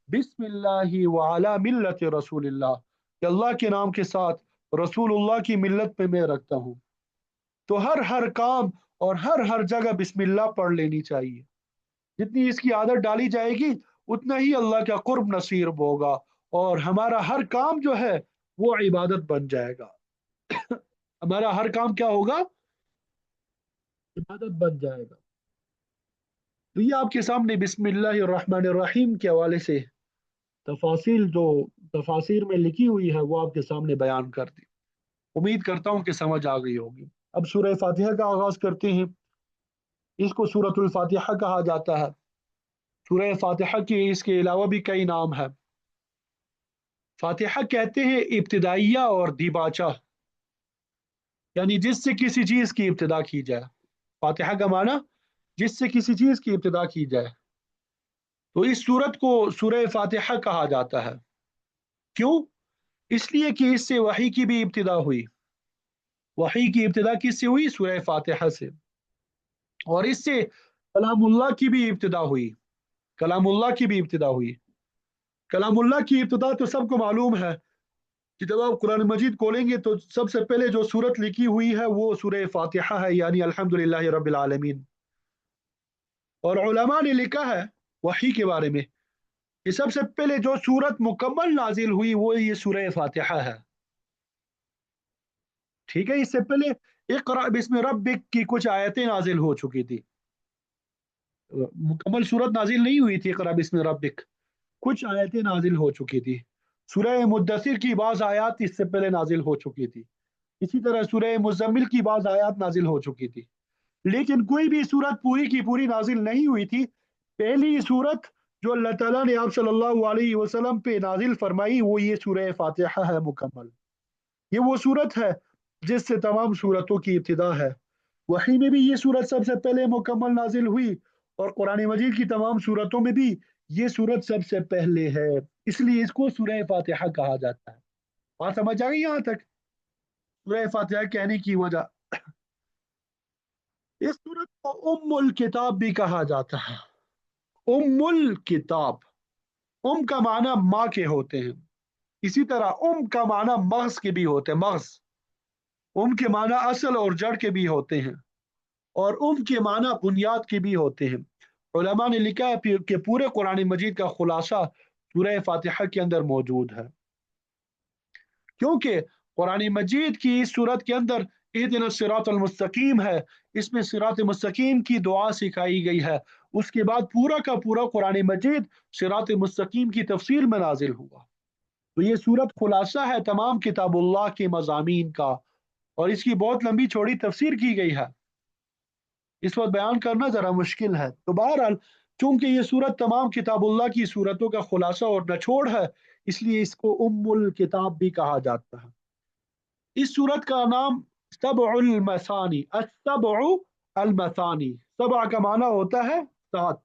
بسم اللہ وعلی ملت رسول اللہ، کہ اللہ کے نام کے ساتھ رسول اللہ کی ملت پہ میں رکھتا ہوں۔ تو ہر کام اور ہر جگہ بسم اللہ پڑھ لینی چاہیے، جتنی اس کی عادت ڈالی جائے گی اتنا ہی اللہ کا قرب نصیب ہوگا، اور ہمارا ہر کام جو ہے وہ عبادت بن جائے گا. ہمارا ہر کام کیا ہوگا؟ عبادت بن جائے گا. تو یہ آپ کے سامنے بسم اللہ الرحمن الرحیم کے حوالے سے تفاصیل جو تفاسیر میں لکھی ہوئی ہے وہ آپ کے سامنے بیان کر دی. امید کرتا ہوں کہ سمجھ آ گئی ہوگی. اب سورہ فاتحہ کا آغاز کرتے ہیں. اس کو سورۃ الفاتحہ کہا جاتا ہے. سورہ فاتحہ کے اس کے علاوہ بھی کئی نام ہیں. فاتحہ کہتے ہیں ابتدائیہ اور دیباچہ، یعنی جس سے کسی چیز کی ابتدا کی جائے. فاتحہ کا معنی جس سے کسی چیز کی ابتدا کی جائے. تو اس سورت کو سورہ فاتحہ کہا جاتا ہے. کیوں؟ اس لیے کہ اس سے وحی کی بھی ابتدا ہوئی. وحی کی ابتدا کس سے ہوئی؟ سورہ فاتحہ سے. اور اس سے کلام اللہ کی بھی ابتدا ہوئی. کلام اللہ کی بھی ابتدا ہوئی. کلام اللہ کی ابتدا تو سب کو معلوم ہے کہ جب آپ قرآن مجید کھولیں گے تو سب سے پہلے جو سورت لکھی ہوئی ہے وہ سورہ فاتحہ ہے، یعنی الحمدللہ رب العالمین. اور علماء نے لکھا ہے وحی کے بارے میں کہ سب سے پہلے جو سورت مکمل نازل ہوئی وہ یہ سورہ فاتحہ ہے. ٹھیک ہے، اس سے پہلے اقرأ بسم ربک کی کچھ آیتیں نازل ہو چکی تھی. مکمل سورت نازل نہیں ہوئی تھی اقرأ بسم ربک، کچھ آیتیں نازل ہو چکی تھی. سورہ مدثر کی بعض آیات اس سے پہلے نازل ہو چکی تھی. اسی طرح سورہ مزمل کی بعض آیات نازل ہو چکی تھی. لیکن کوئی بھی سورت پوری کی پوری نازل نہیں ہوئی تھی. پہلی سورت جو اللہ تعالیٰ نے آپ صلی اللہ علیہ وسلم پہ نازل فرمائی وہ یہ سورہ فاتحہ ہے مکمل. یہ وہ سورت ہے جس سے تمام سورتوں کی ابتدا ہے. وحی میں بھی یہ سورت سب سے پہلے مکمل نازل ہوئی، اور قرآن مجید کی تمام سورتوں میں بھی یہ سورت سب سے پہلے ہے. اس لیے اس کو سورہ فاتحہ کہا جاتا ہے. بات سمجھ آ گئی یہاں تک؟ سورہ فاتحہ کہنے کی وجہ. اس سورت کو ام الکتاب بھی کہا جاتا ہے. ام الکتاب، ام کا معنی ماں کے ہوتے ہیں. اسی طرح ام کا معنی مغز کے بھی ہوتے ہیں. مغز، ام کے معنی اصل اور جڑ کے بھی ہوتے ہیں، اور ام کے معنی بنیاد کے بھی ہوتے ہیں. علماء نے لکھا ہے کہ پورے قرآن مجید کا خلاصہ سورہ فاتحہ کے اندر موجود ہے. کیونکہ قرآن مجید کی اس صورت کے اندر اہدنا الصراط المستقیم ہے. اس میں صراط مستقیم کی دعا سکھائی گئی ہے. اس کے بعد پورا کا پورا قرآن مجید صراط مستقیم کی تفسیر میں نازل ہوا. تو یہ صورت خلاصہ ہے تمام کتاب اللہ کے مضامین کا، اور اس کی بہت لمبی چوڑی تفسیر کی گئی ہے. اس وقت بیان کرنا ذرا مشکل ہے. تو بہرحال چونکہ یہ صورت تمام کتاب اللہ کی صورتوں کا خلاصہ اور نچوڑ ہے، اس لیے اس کو ام الکتاب بھی کہا جاتا ہے. اس صورت کا نام سبع المثانی، السبع المثانی، سبع کا معنی ہوتا ہے 7.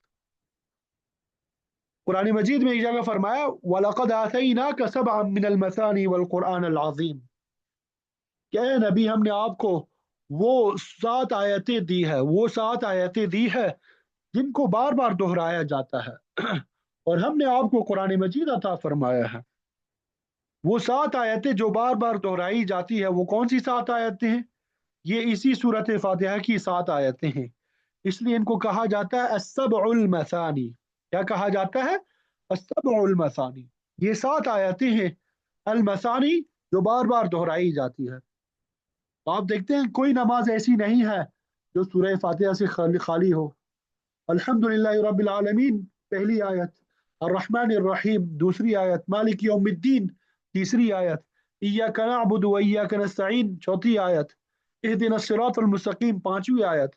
قرآن مجید میں ایک جگہ فرمایا وَلَقَدْ آتَيْنَاكَ سَبْعًا مِنَ الْمَثَانِي وَالْقُرْآنَ الْعَظِيمِ، کہ اے نبی ہم نے آپ کو وہ 7 آیتیں دی ہے، وہ 7 آیتیں دی ہے جن کو بار بار دہرایا جاتا ہے. اور ہم نے آپ کو قرآن مجید عطا فرمایا ہے. وہ 7 آیتیں جو بار بار دہرائی جاتی ہے وہ کون سی 7 آیتیں ہیں؟ یہ اسی صورت فاتحہ کی 7 آیتیں ہیں. اس لیے ان کو کہا جاتا ہے السبع المثانی. کیا کہا جاتا ہے؟ السبع المثانی. یہ 7 آیتیں ہیں المثانی جو بار بار دہرائی جاتی ہے. آپ دیکھتے ہیں کوئی نماز ایسی نہیں ہے جو سورہ فاتحہ سے خالی ہو. الحمدللہ رب العالمین پہلی آیت، الرحمن الرحیم دوسری آیت، مالک یوم الدین تیسری آیت، ایاک نعبد و ایاک نستعین چوتھی آیت، اہدنا الصراط المستقیم پانچویں آیت،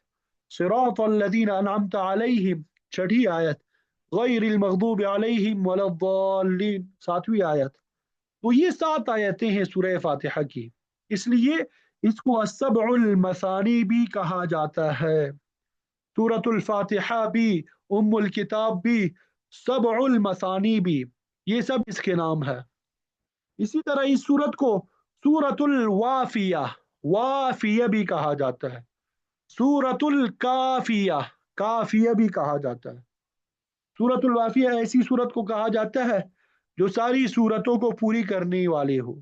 صراط الذین انعمت علیہم چھٹی آیت، غیر المغضوب علیہم ولا الضالین ساتویں آیت. تو یہ 7 آیتیں ہیں سورہ فاتحہ کی. اس لیے اس کو السبع المثانی بھی کہا جاتا ہے. سورۃ الفاتحہ بھی، ام الکتاب بھی، سبع المثانی بھی، یہ سب اس کے نام ہے. اسی طرح اس سورت کو سورۃ الوافیہ، وافیہ بھی کہا جاتا ہے. سورۃ الکافیہ، کافیہ بھی کہا جاتا ہے. سورۃ الوافیہ ایسی سورت کو کہا جاتا ہے جو ساری سورتوں کو پوری کرنے والے ہو.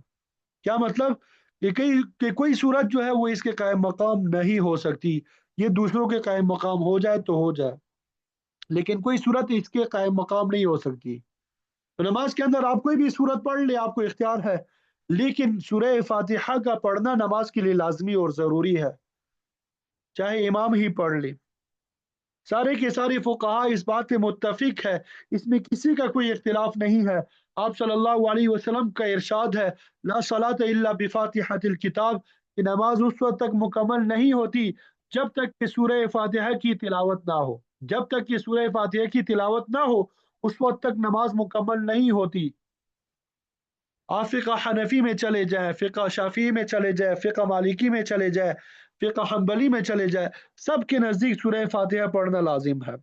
کیا مطلب؟ کہ کوئی صورت جو ہے وہ اس کے قائم مقام نہیں ہو سکتی. یہ دوسروں کے قائم مقام ہو جائے تو ہو جائے، لیکن کوئی صورت اس کے قائم مقام نہیں ہو سکتی. تو نماز کے اندر آپ کوئی بھی صورت پڑھ لے، آپ کو اختیار ہے، लेकिन सूरह फातिहा का पढ़ना नमाज के लिए लाजमी और ज़रूरी है, चाहे इमाम ही पढ़ ले। सारे के सारे फुक़हा इस बात पे मुत्तफ़िक है, इसमें किसी का कोई इख्तिलाफ नहीं है। आप सल्लल्लाहु अलैहि वसल्लम का इरशाद है, ला सलात इल्ला बिफ़ातिहतिल किताब, कि नमाज उस वक़्त तक मुकम्मल नहीं होती जब तक कि सूरह फातिहा की तिलावत ना हो। जब तक कि सूरह फातिहा की तिलावत ना हो, उस वक़्त तक नमाज मुकम्मल नहीं होती। आप फ़िक़्ह हनफ़ी में चले जाएँ, फ़िक़्ह शाफ़िई में चले जाएँ, फ़िक़्ह मालिकी में चले जाएँ, फ़िक़्ह हंबली में चले जाएँ, सबके नज़दीक सूरह फातिहा पढ़ना लाज़िम है।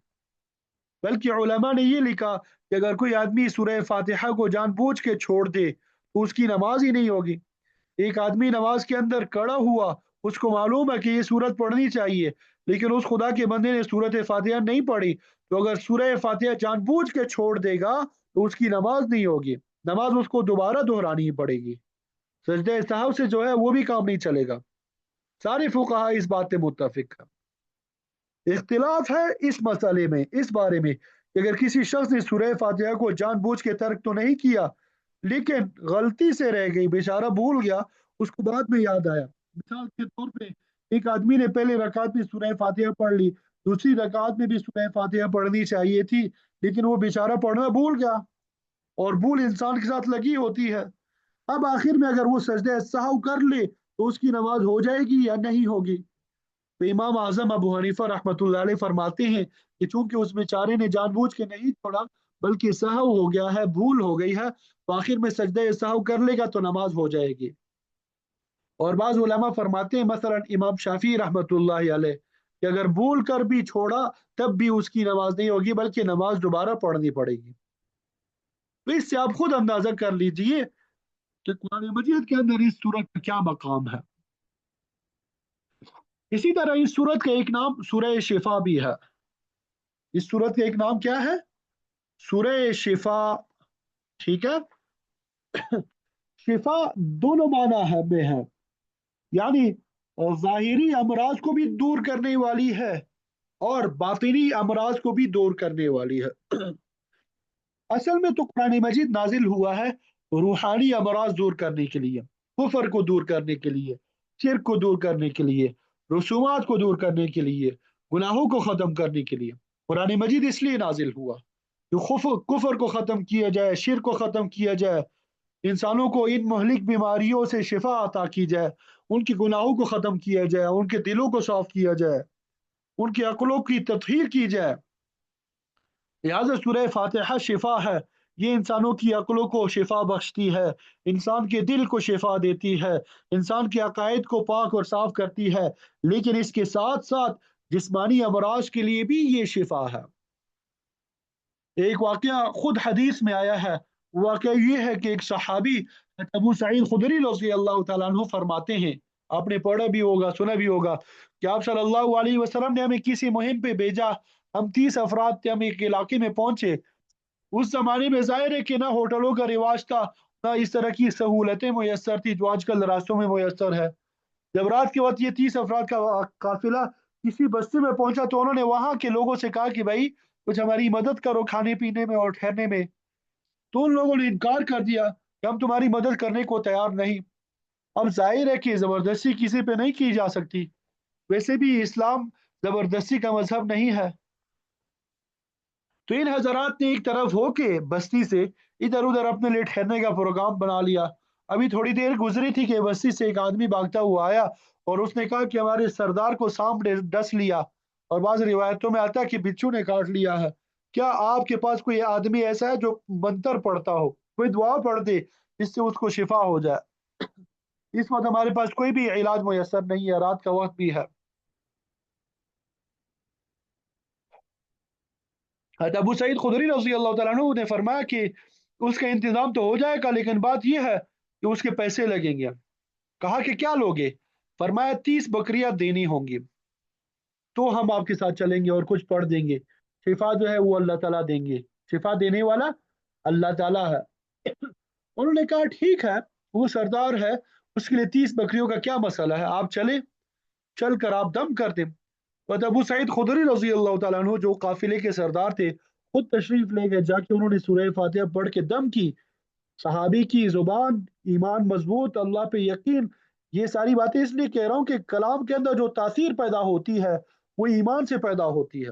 बल्कि उलमा ने ये लिखा कि अगर कोई आदमी सूरह फातिहा को जानबूझ के छोड़ दे तो उसकी नमाज ही नहीं होगी। एक आदमी नमाज के अंदर खड़ा हुआ, उसको मालूम है कि ये सूरत पढ़नी चाहिए, लेकिन उस खुदा के बंदे ने सूरत फातिहा नहीं पढ़ी, तो अगर सूरह फातिहा जानबूझ के छोड़ देगा तो उसकी नमाज नहीं होगी। नमाज उसको दोबारा दोहरानी ही पड़ेगी। सजदे सहव से जो है वो भी काम नहीं चलेगा। सारे फुकहा इस बात पे मुत्तफिक है। इख्तिलाफ है इस मसले में, इस बारे में कि अगर किसी शख्स ने सूरह फातिहा को जानबूझ के तर्क तो नहीं किया, लेकिन गलती से रह गई, बेचारा भूल गया, उसको बाद में याद आया। मिसाल के तौर पे एक आदमी ने पहले रकात में सूरह फातिहा पढ़ ली, दूसरी रकात में भी सूरह फातिहा पढ़नी चाहिए थी, लेकिन वो बेचारा पढ़ना भूल गया, और भूल इंसान के साथ लगी होती है। अब आखिर में अगर वो सजदे सहव कर ले तो उसकी नमाज हो जाएगी या नहीं होगी? तो इमाम आजम अबू हनीफा रहमतुल्लाह अलैह फरमाते हैं कि चूंकि उस बेचारे ने जानबूझ के नहीं छोड़ा, बल्कि सहव हो गया है, भूल हो गई है, तो आखिर में सजदे सहव कर लेगा तो नमाज हो जाएगी। और बाज़ उलमा फरमाते हैं, मसलन इमाम शाफी रहमतुल्लाह अलैह, कि अगर भूल कर भी छोड़ा तब भी उसकी नमाज नहीं होगी, बल्कि नमाज दोबारा पढ़नी पड़ेगी। तो इससे आप खुद अंदाजा कर लीजिए कि कुरान मजीद के अंदर इस सूरत का क्या मकाम है। इसी तरह इस सूरत का एक नाम सूरह शिफा भी है। इस सूरत का एक नाम क्या है? सूरह शिफा। ठीक है। शिफा दोनों माना है में है, यानी जाहिरी अमराज को भी दूर करने वाली है और बातिनी अमराज को भी दूर करने वाली है। असल में तो कुरान मजीद नाजिल हुआ है रूहानी अमराज दूर करने के लिए, कुफर को दूर करने के लिए, शिर्क को दूर करने के लिए, रसूमात को दूर करने के लिए, गुनाहों को ख़त्म करने के लिए कुरान मजीद इसलिए नाजिल हुआ कि कुफर को ख़त्म किया जाए, शिर्क को ख़त्म किया जाए, इंसानों को इन महलिक बीमारियों से शिफा अता की जाए, उनके गुनाहों को ख़त्म किया जाए, उनके दिलों को साफ किया जाए, उनकी अक्लों की तत्हीर की जाए। लिहाजा सूरह फातिहा शिफा है। ये इंसानों की अक्लों को शिफा बख्शती है, इंसान के दिल को शिफा देती है, इंसान के अकायद को पाक और साफ करती है, लेकिन इसके साथ साथ जिस्मानी अमराज के लिए भी ये शिफा है। एक वाकया खुद हदीस में आया है। वाकया ये है कि एक सहाबी अबू सईद खुदरी रज़ी अल्लाह तआला अन्हु फरमाते हैं, आपने पढ़ा भी होगा, सुना भी होगा, कि आप सल्लल्लाहु अलैहि वसल्लम ने हमें किसी मुहिम पे भेजा। हम 30 अफराद थे, हम एक इलाके में पहुंचे। उस जमाने में जाहिर है कि ना होटलों का रिवाज था, ना इस तरह की सहूलतें मुयसर थी जो आजकल रास्तों में मुयसर है। जब रात के वक्त ये 30 अफराद का काफिला किसी बस्ती में पहुंचा तो उन्होंने वहां के लोगों से कहा कि भाई कुछ हमारी मदद करो खाने पीने में और ठहरने में। तो उन लोगों ने इनकार कर दिया कि हम तुम्हारी मदद करने को तैयार नहीं। अब जाहिर है कि जबरदस्ती किसी पे नहीं की जा सकती। वैसे भी इस्लाम जबरदस्ती का मजहब नहीं है। तो इन हजरात ने एक तरफ होके बस्ती से इधर उधर अपने लिए ठहरने का प्रोग्राम बना लिया। अभी थोड़ी देर गुजरी थी कि बस्ती से एक आदमी भागता हुआ आया और उसने कहा कि हमारे सरदार को सांप ने डस लिया, और बाज़ रिवायतों में आता है कि बिच्छू ने काट लिया है। क्या आपके पास कोई आदमी ऐसा है जो मंत्र पढ़ता हो, कोई दुआ पढ़ दे जिससे उसको शिफा हो जाए? इस वक्त हमारे पास कोई भी इलाज मुयसर नहीं है, रात का वक्त भी है। अबू सईद खुदरी रजी अल्लाह तआला अन्हु ने फरमाया कि उसका इंतजाम तो हो जाएगा, लेकिन बात यह है कि उसके पैसे लगेंगे। कहा कि क्या लोगे? फरमाया 30 बकरियां देनी होंगी, तो हम आपके साथ चलेंगे और कुछ पढ़ देंगे। शिफा जो है वो अल्लाह ताला देंगे, शिफा देने वाला अल्लाह ताला है। उन्होंने कहा ठीक है, वो सरदार है, उसके लिए 30 बकरियों का क्या मसला है, आप चले, चल कर आप दम कर दें। बट अबू सईद खुदरी रजी अल्लाह तआला अन्हु जो काफिले के सरदार थे, खुद तशरीफ ले गए, जाके उन्होंने सूरह फातिहा पढ़ के दम की। सहाबी की जुबान, ईमान मजबूत, अल्लाह पे यकीन, ये सारी बातें इसलिए कह रहा हूँ कि कलाम के अंदर जो तासीर पैदा होती है वो ईमान से पैदा होती है।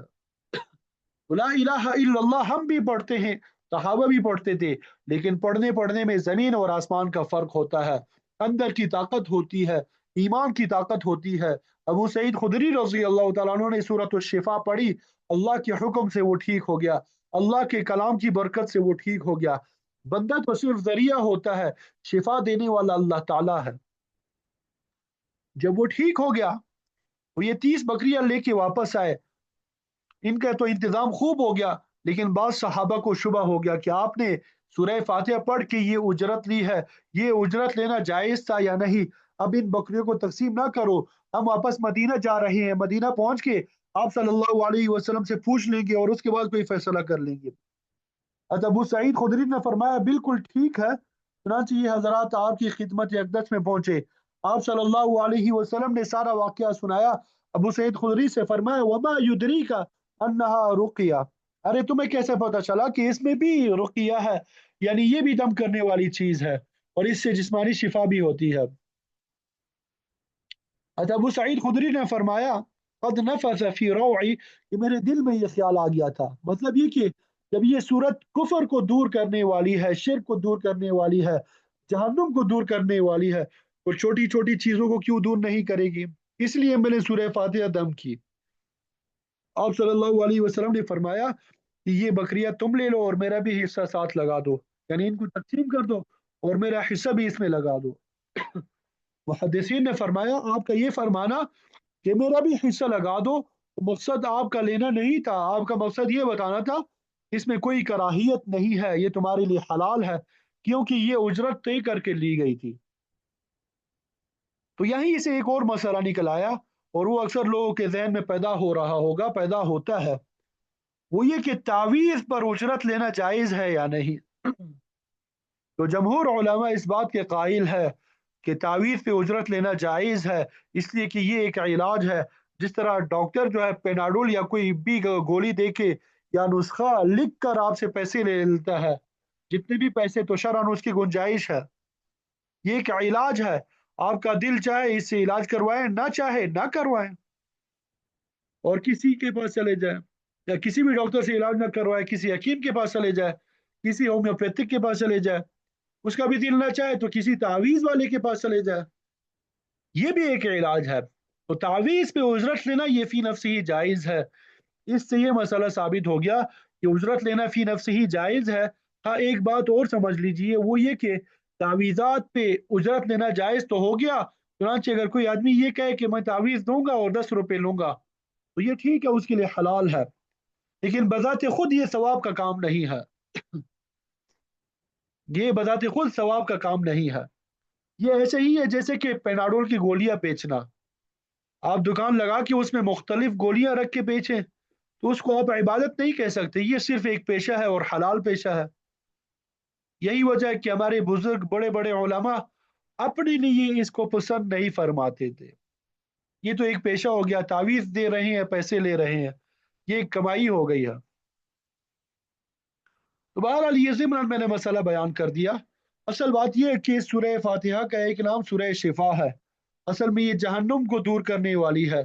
ला इलाहा इल्लल्लाह हम भी पढ़ते हैं, सहाबा भी पढ़ते थे, लेकिन पढ़ने पढ़ने में जमीन और आसमान का फर्क होता है। अंदर की ताकत होती है, ईमान की ताकत होती है। अबू सईद खुदरी रजी अल्लाह तआला अन्हु ने सूरत शिफा पढ़ी, अल्लाह के हुक्म से वो ठीक हो गया, अल्लाह के कलाम की बरकत से वो ठीक हो गया। बंदा तो सिर्फ जरिया होता है, शिफा देने वाला अल्लाह ताला है। जब वो ठीक हो गया, वो ये 30 बकरियां लेके वापस आए, इनका तो इंतजाम खूब हो गया, लेकिन बाद सहाबा को शुबा हो गया कि आपने सूरह फातिहा पढ़ के ये उजरत ली है, ये उजरत लेना जायज था या नहीं। अब इन बकरियों को तकसीम ना करो, हम वापस मदीना जा रहे हैं, मदीना पहुंच के आप सल्लल्लाहु अलैहि वसल्लम से पूछ लेंगे और उसके बाद कोई फैसला कर लेंगे। अबू सईद खुदरी ने फरमाया बिल्कुल ठीक है। चुनांचे ये हजरात आपकी खिदमत अक़दस में पहुंचे, आप सल्लल्लाहु अलैहि वसल्लम ने सारा वाकया सुनाया। अबू सईद खुदरी से फरमाया वमा युदरी का अन्नहा रुकिया, अरे तुम्हें कैसे पता चला कि इसमें भी रुकिया है, यानी ये भी दम करने वाली चीज है और इससे जिस्मानी शिफा भी होती है। अबू सईद खुदरी ने फरमाया कद नफस फी रौई, कि मेरे दिल में ये ख्याल आ गया था, मतलब ये कि जब ये सूरत कुफर को दूर करने वाली है, शिर्क को दूर करने वाली है, जहन्नुम को दूर करने वाली है, तो छोटी छोटी चीजों को क्यों दूर नहीं करेगी। इसलिए मैंने सूरह फातिहा दम की। आप सल्लल्लाहु अलैहि वसल्लम ने फरमाया कि ये बकरियां तुम ले लो और मेरा भी हिस्सा साथ लगा दो, यानी इनको तकसीम कर दो और मेरा हिस्सा भी इसमें लगा दो। मुहद्दिसीन ने फरमाया आपका ये फरमाना कि मेरा भी हिस्सा लगा दो, तो मकसद आपका लेना नहीं था, आपका मकसद ये बताना था इसमें कोई कराहियत नहीं है, ये तुम्हारे लिए हलाल है, क्योंकि ये उजरत तय करके ली गई थी। तो यहीं से एक और मसला निकल आया, और वो अक्सर लोगों के जहन में पैदा हो रहा होगा, पैदा होता है, वो ये कि तावीज़ पर उजरत लेना जायज़ है या नहीं। तो जमहूर उलमा इस बात के कायल है कि तावीज़ पे उजरत लेना जायज़ है, इसलिए कि ये एक इलाज है। जिस तरह डॉक्टर जो है पेनाडोल या कोई भी गोली दे के या नुस्खा लिख कर आपसे पैसे ले लेता है, जितने भी पैसे तो शरअन उसकी गुंजाइश है, ये एक इलाज है। आपका दिल चाहे इससे इलाज करवाएं, ना चाहे ना करवाएं, और किसी के पास चले जाए, या किसी भी डॉक्टर से इलाज ना करवाए, किसी हकीम के पास चले जाए, किसी होम्योपैथिक के पास चले जाए, उसका भी दिल ना चाहे तो किसी तावीज वाले के पास चले जाए, ये भी एक इलाज है। तो तावीज पे उजरत लेना ये फी नफ्स ही जायज है। इससे ये मसला साबित हो गया कि उजरत लेना फी नफ्स ही जायज है। हाँ, एक बात और समझ लीजिए, वो ये कि तावीज़ात पे उजरत लेना जायज तो हो गया, चुनांचे अगर कोई आदमी ये कहे कि मैं तावीज़ दूंगा और 10 रुपए लूंगा, तो ये ठीक है, उसके लिए हलाल है, लेकिन बजाते खुद ये सवाब का काम नहीं है। ये बजाते खुद सवाब का काम नहीं है। ये ऐसे ही है जैसे कि पेनाडोल की गोलियां बेचना, आप दुकान लगा के उसमें मुख्तलिफ गोलियां रख के बेचें, तो उसको आप इबादत नहीं कह सकते, ये सिर्फ एक पेशा है और हलाल पेशा है। यही वजह है कि हमारे बुजुर्ग बड़े बड़े उलमा अपने लिए इसको पसंद नहीं फरमाते थे। ये तो एक पेशा हो गया, तावीज दे रहे हैं, पैसे ले रहे हैं, ये एक कमाई हो गई है। तो बहरहाल ये ज़िम्नन मैंने मसला बयान कर दिया। असल बात यह है कि सूरह फातिहा का एक नाम सूरह शिफा है। असल में ये जहन्नुम को दूर करने वाली है,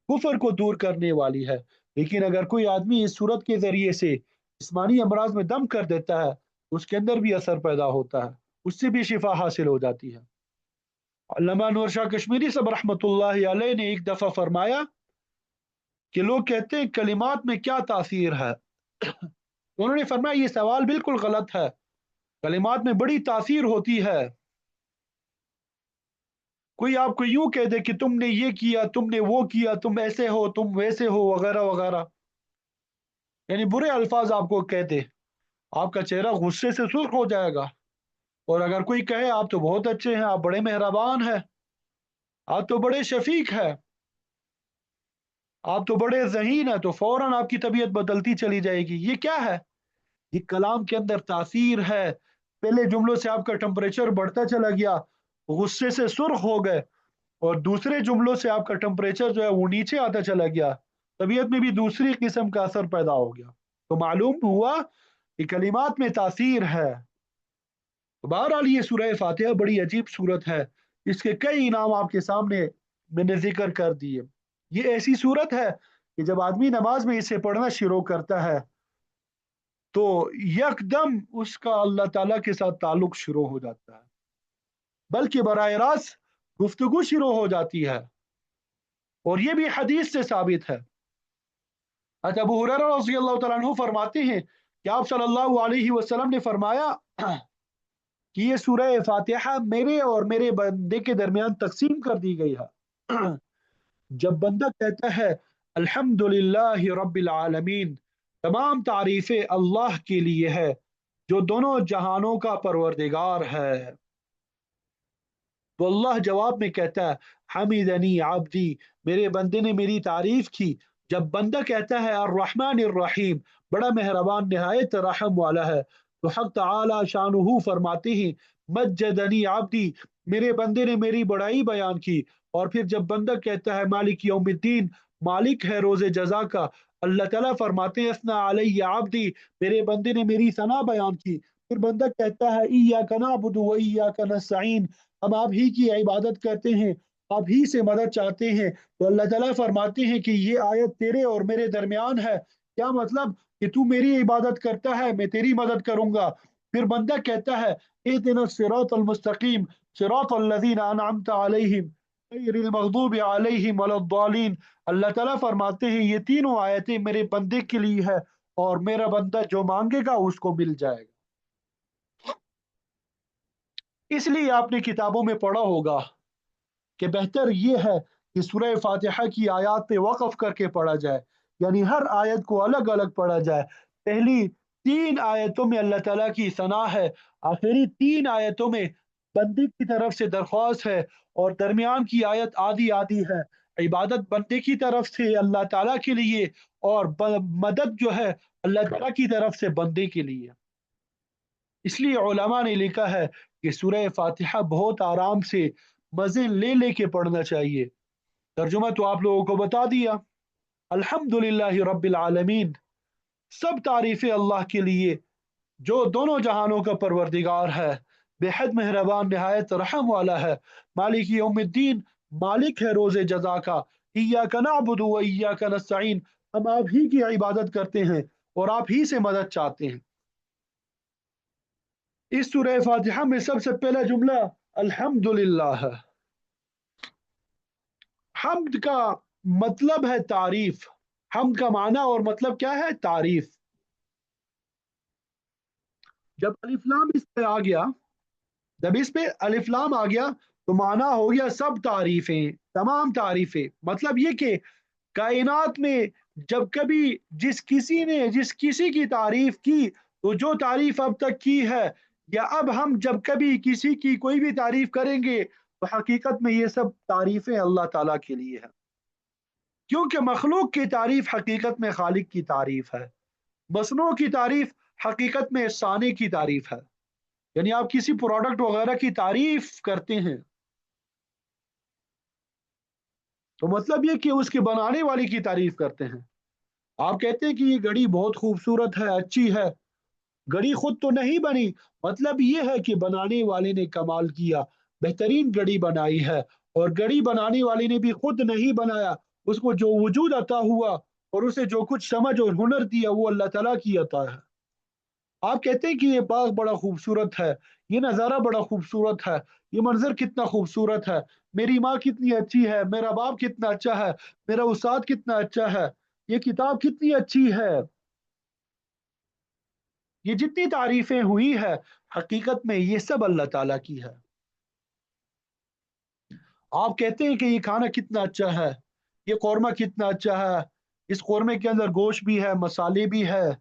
कुफर को दूर करने वाली है। लेकिन अगर कोई आदमी इस सूरत के जरिए से जिस्मानी अमराज में दम कर देता है, तो उसके अंदर भी असर पैदा होता है, उससे भी शिफा हासिल हो जाती है। अल्लामा नूर शाह कश्मीरी सब रहमतुल्लाहि अलैह ने एक दफ़ा फरमाया कि लोग कहते हैं कलिमात में क्या तासीर है। उन्होंने फरमाया ये सवाल बिल्कुल गलत है, कलिमात में बड़ी तासीर होती है। कोई आपको यूं कह दे कि तुमने ये किया, तुमने वो किया, तुम ऐसे हो, तुम वैसे हो, वगैरह वगैरह, यानी बुरे अल्फाज आपको कह दे, आपका चेहरा गुस्से से सुर्ख हो जाएगा। और अगर कोई कहे आप तो बहुत अच्छे हैं, आप बड़े मेहरबान हैं, आप तो बड़े शफीक हैं, आप तो बड़े ज़हीन हैं, तो फौरन आपकी तबीयत बदलती चली जाएगी। ये क्या है? ये कलाम के अंदर तासीर है। पहले जुमलों से आपका टेम्परेचर बढ़ता चला गया, गुस्से से सुर्ख हो गए, और दूसरे जुमलों से आपका टेम्परेचर जो है वो नीचे आता चला गया, तबीयत में भी दूसरी किस्म का असर पैदा हो गया। तो मालूम हुआ कि कलिमात में तासीर है। बहरहाल ये सूरह फातिहा बड़ी अजीब सूरत है, इसके कई इनाम आपके सामने मैंने जिक्र कर दिए। ये ऐसी सूरत है कि जब आदमी नमाज में इसे पढ़ना शुरू करता है तो यकदम उसका अल्लाह ताला के साथ ताल्लुक शुरू हो जाता है, बल्कि बराह रास्त गुफ्तगू शुरू हो जाती है। और ये भी हदीस से साबित है। अबू हुरैरा रज़ियल्लाहु तआला अन्हु फरमाते हैं कि आप सल्लल्लाहु अलैहि वसल्लम ने फरमाया कि ये सूरह फातिहा मेरे और मेरे बंदे के दरमियान तकसीम कर दी गई है। जब बंदा कहता है अल्हम्दुलिल्लाहि रब्बिल आलमीन, तमाम तारीफें अल्लाह के लिए है जो दोनों जहानों का परवरदिगार है, तो अल्लाह जवाब में कहता है हमीदनी आब्दी, मेरे बंदे ने मेरी तारीफ की। जब बंदा कहता है अर्रहमान रहीम, बड़ा मेहरबान निहायत रहम वाला है, तो हक तआला शानुहु फरमाते हैं मज्जदनी आब्दी, मेरे बंदे ने मेरी बड़ाई बयान की। और फिर जब बंदा कहता है मालिक यौमिद्दीन, मालिक है रोजे जजा का, अल्लाह ताला फरमाते हैं असना अलैया आब्दी, मेरे बंदे ने मेरी सना बयान की। फिर बंदा कहता है इय्याका नअबुदु व इय्याका नस्तईन, हम आप ही की इबादत करते हैं, आप ही से मदद चाहते हैं। तो अल्लाह ताला फरमाते हैं कि ये आयत तेरे और मेरे दरमियान है। क्या मतलब कि तू मेरी इबादत करता है, मैं तेरी मदद करूंगा। फिर बंदा कहता है इहदिना सिरातल मुस्तकीम सिरातल लज़ीना अनअमता अलैहिम गैरिल मग़दूबि अलैहिम वलद्दालीन। अल्लाह ताला फरमाते हैं ये तीनों आयतें मेरे बंदे के लिए है और मेरा बंदा जो मांगेगा उसको मिल जाएगा। इसलिए आपने किताबों में पढ़ा होगा कि बेहतर ये है कि सूरह फातिहा की आयत पे वक़्फ़ करके पढ़ा जाए, यानी हर आयत को अलग अलग पढ़ा जाए। पहली तीन आयतों में अल्लाह ताला की सना है, आखिरी तीन आयतों में बंदे की तरफ से दरख्वास्त है, और दरमियान की आयत आधी आधी है, इबादत बंदे की तरफ से अल्लाह ताला के लिए, और मदद जो है अल्लाह ताला की तरफ से बंदे के लिए। इसलिए उलमा ने लिखा है कि सूरह फातिहा बहुत आराम से मज़े ले लेके पढ़ना चाहिए। तर्जुमा तो आप लोगों को बता दिया। अल्हम्दुलिल्लाहि रब्बिल आलमीन, सब तारीफें अल्लाह के लिए जो दोनों जहानों का परवरदिगार है, बेहद मेहरबान निहायत रहम वाला है। मालिक यौमिद्दीन, मालिक है रोज़े जज़ा का। इय्याका नअबुदु व इय्याका नस्तईन, हम आप ही की इबादत करते हैं और आप ही से मदद चाहते हैं। इस सूरह फातिहा में सबसे पहला जुमला अल्हम्दुलिल्लाह है। हम्द का मतलब है तारीफ। हम्द का माना और मतलब क्या है? तारीफ। जब अलिफ लाम इस पे आ गया, जब इस पे अलिफ लाम आ गया तो माना हो गया सब तारीफें, तमाम तारीफें। मतलब ये कि कायनात में जब कभी जिस किसी ने जिस किसी की तारीफ की, तो जो तारीफ अब तक की है, या अब हम जब कभी किसी की कोई भी तारीफ करेंगे, तो हकीकत में ये सब तारीफें अल्लाह ताला के लिए है। क्योंकि मखलूक की तारीफ हकीकत में खालिक की तारीफ है, मसनू की तारीफ हकीकत में साने की तारीफ है। यानी आप किसी प्रोडक्ट वगैरह की तारीफ करते हैं तो मतलब ये कि उसके बनाने वाले की तारीफ करते हैं। आप कहते हैं कि ये घड़ी बहुत खूबसूरत है, अच्छी है। घड़ी खुद तो नहीं बनी, मतलब ये है कि बनाने वाले ने कमाल किया, बेहतरीन घड़ी बनाई है। और घड़ी बनाने वाले ने भी खुद नहीं बनाया, उसको जो वजूद अता हुआ और उसे जो कुछ समझ और हुनर दिया वो अल्लाह ताला की अता है। आप कहते हैं कि ये बाग बड़ा खूबसूरत है, ये नज़ारा बड़ा खूबसूरत है, ये मंजर कितना खूबसूरत है, मेरी माँ कितनी अच्छी है, मेरा बाप कितना अच्छा है, मेरा उस्ताद कितना अच्छा है, ये किताब कितनी अच्छी है। ये जितनी तारीफें हुई है, हकीकत में ये सब अल्लाह ताला की है। आप कहते हैं कि ये खाना कितना अच्छा है, ये कौरमा कितना अच्छा है, इस कौरमे के अंदर गोश्त भी है, मसाले भी है,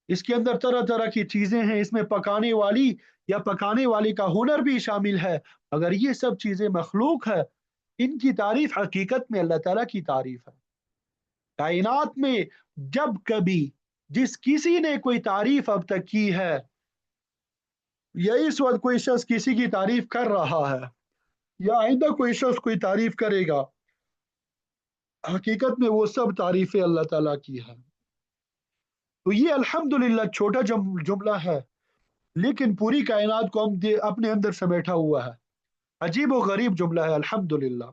इसके अंदर तरह तरह की चीजें हैं, इसमें पकाने वाली या पकाने वाले का हुनर भी शामिल है। अगर ये सब चीजें मखलूक है, इनकी तारीफ हकीकत में अल्लाह ताला की तारीफ है। कायनात में जब कभी जिस किसी ने कोई तारीफ अब तक की है, या इस वक्त कोई शख्स किसी की तारीफ कर रहा है, या आइंदा कोई शख्स कोई तारीफ करेगा, हकीकत में वो सब तारीफें अल्लाह ताला की है। तो ये अल्हम्दुलिल्लाह छोटा जुमला है, लेकिन पूरी कायनात को अपने अंदर समेटा हुआ है। अजीब व गरीब जुमला है, अल्हम्दुलिल्लाह।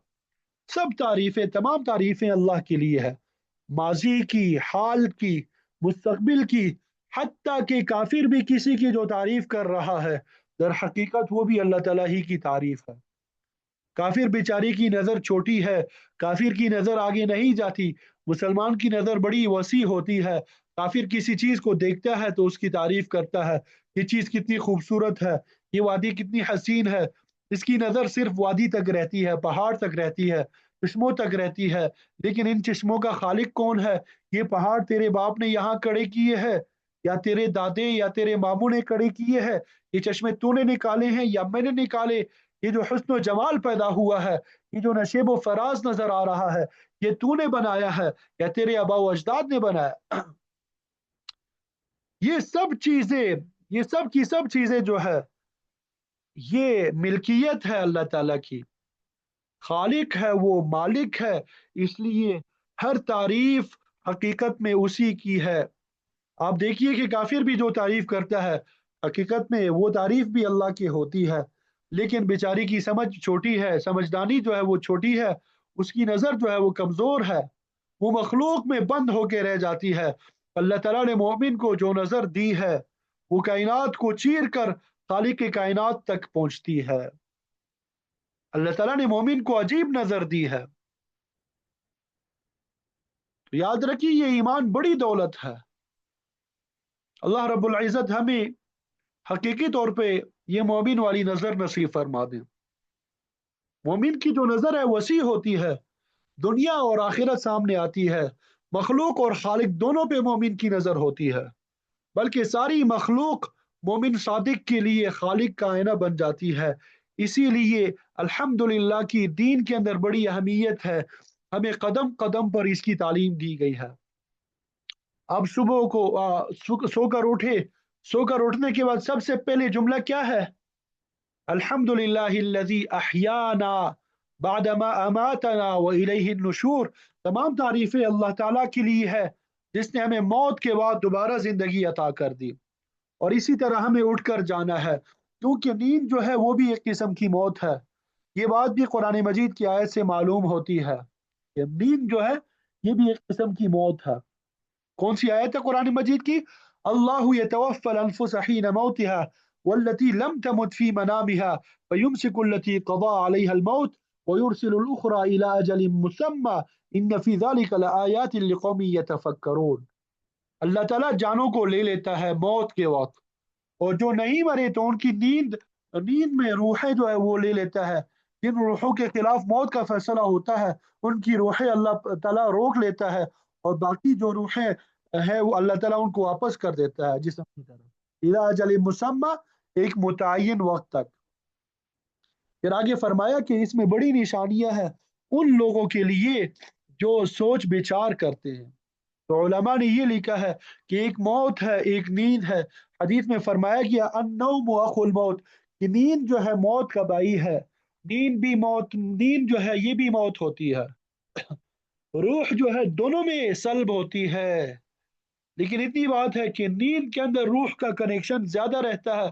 सब तारीफें, तमाम तारीफें अल्लाह के लिए है, माजी की, हाल की, मुस्तकबिल की। हत्ता कि काफिर भी किसी की जो तारीफ कर रहा है, दर हकीकत वो भी अल्लाह ताला ही की तारीफ है। काफिर बेचारे की नज़र छोटी है, काफिर की नज़र आगे नहीं जाती। मुसलमान की नज़र बड़ी वसी होती है। काफिर किसी चीज़ को देखता है तो उसकी तारीफ करता है, ये चीज़ कितनी खूबसूरत है, ये वादी कितनी हसीन है। इसकी नज़र सिर्फ वादी तक रहती है, पहाड़ तक रहती है, चश्मों तक रहती है। लेकिन इन चश्मों का खालिक कौन है? ये पहाड़ तेरे बाप ने यहाँ खड़े किए हैं, या तेरे दादे या तेरे मामू ने खड़े किए हैं? ये चश्मे तूने निकाले हैं या मैंने निकाले? ये जो हुस्न जमाल पैदा हुआ है, ये जो नशेब व फराज नजर आ रहा है, ये तूने बनाया है या तेरे आबा व अजदाद ने बनाया? ये सब चीजें, ये सब की सब चीजें जो है, ये मिल्कियत है अल्लाह ताला की। खालिक है वो, मालिक है। इसलिए हर तारीफ हकीकत में उसी की है। आप देखिए कि काफिर भी जो तारीफ करता है, हकीकत में वो तारीफ भी अल्लाह की होती है। लेकिन बेचारी की समझ छोटी है, समझदानी जो है वो छोटी है, उसकी नज़र जो है वो कमज़ोर है, वो मखलूक में बंद होके रह जाती है। अल्लाह ताला ने मोमिन को जो नज़र दी है, वो कायनात को चीर कर खालिक के कायनात तक पहुंचती है। अल्लाह ताला ने मोमिन को अजीब नज़र दी है। तो याद रखिए, ये ईमान बड़ी दौलत है। अल्लाह रब्बुल इज़्ज़त हमें हकीकी तौर पे ये मोमिन वाली नज़र नसीब फरमा दे। मोमिन की जो नज़र है वसी होती है, दुनिया और आखिरत सामने आती है। मखलूक और खालिक दोनों पे मोमिन की नज़र होती है, बल्कि सारी मखलूक मोमिन सादिक के लिए खालिक का आईना बन जाती है। इसीलिए अल्हम्दुलिल्लाह की दीन के अंदर बड़ी अहमियत है, हमें कदम कदम पर इसकी तालीम दी गई है। अब सुबह को सोकर उठे, सोकर उठने के बाद सबसे पहले जुमला क्या है? अल्हम्दुलिल्लाहिल्लज़ी अहयाना बादमा अमातना व इलैहि नुशूर। तमाम तारीफें अल्लाह ताला के लिए है, जिसने हमें मौत के बाद दोबारा जिंदगी अता कर दी, और इसी तरह हमें उठकर जाना है, क्योंकि नींद जो है वो भी एक किस्म की मौत है। ये बात भी कुरान मजीद की आयत से मालूम होती है कि नींद जो है ये भी एक किस्म की मौत है। कौन सी आयत है कुरान मजीद की? अल्लाहु यतवफ़्फ़ल अनफुस हीन मौतिहा वल्लती लम तमुत फी मनामिहा फयुमसिकुल्लती क़ज़ा अलैहा अलमौत वयुरसिलुल उख़रा इला अजलिन मुसम्मा इन्न फी ज़ालिका लआयातिन लिक़ौमिन यतफ़क्करून। अल्लाह ताला जानों को ले लेता है मौत के वक्त, और जो नहीं मरे तो उनकी नींद, नींद में रूहें जो है वो ले लेता है। जिन रूहों के खिलाफ मौत का फैसला होता है, उनकी रूहें अल्लाह ताला रोक लेता है, और बाकी जो रूहें है वो अल्लाह ताला उनको वापस कर देता है जिस्म की तरह, इला अजल मुसम्मा, एक मुतय्यन वक्त तक। फिर आगे फरमाया कि इसमें बड़ी निशानियां हैं उन लोगों के लिए जो सोच विचार करते हैं। तो उलमा ने ये लिखा है कि एक मौत है, एक नींद है। हदीस में फरमाया गया अन्नौम अखुल मौत, कि नींद जो है मौत का भाई है। नींद भी मौत, नींद जो है ये भी मौत होती है। रूह जो है दोनों में सल्ब होती है, लेकिन इतनी बात है कि नींद के अंदर रूह का कनेक्शन ज्यादा रहता है,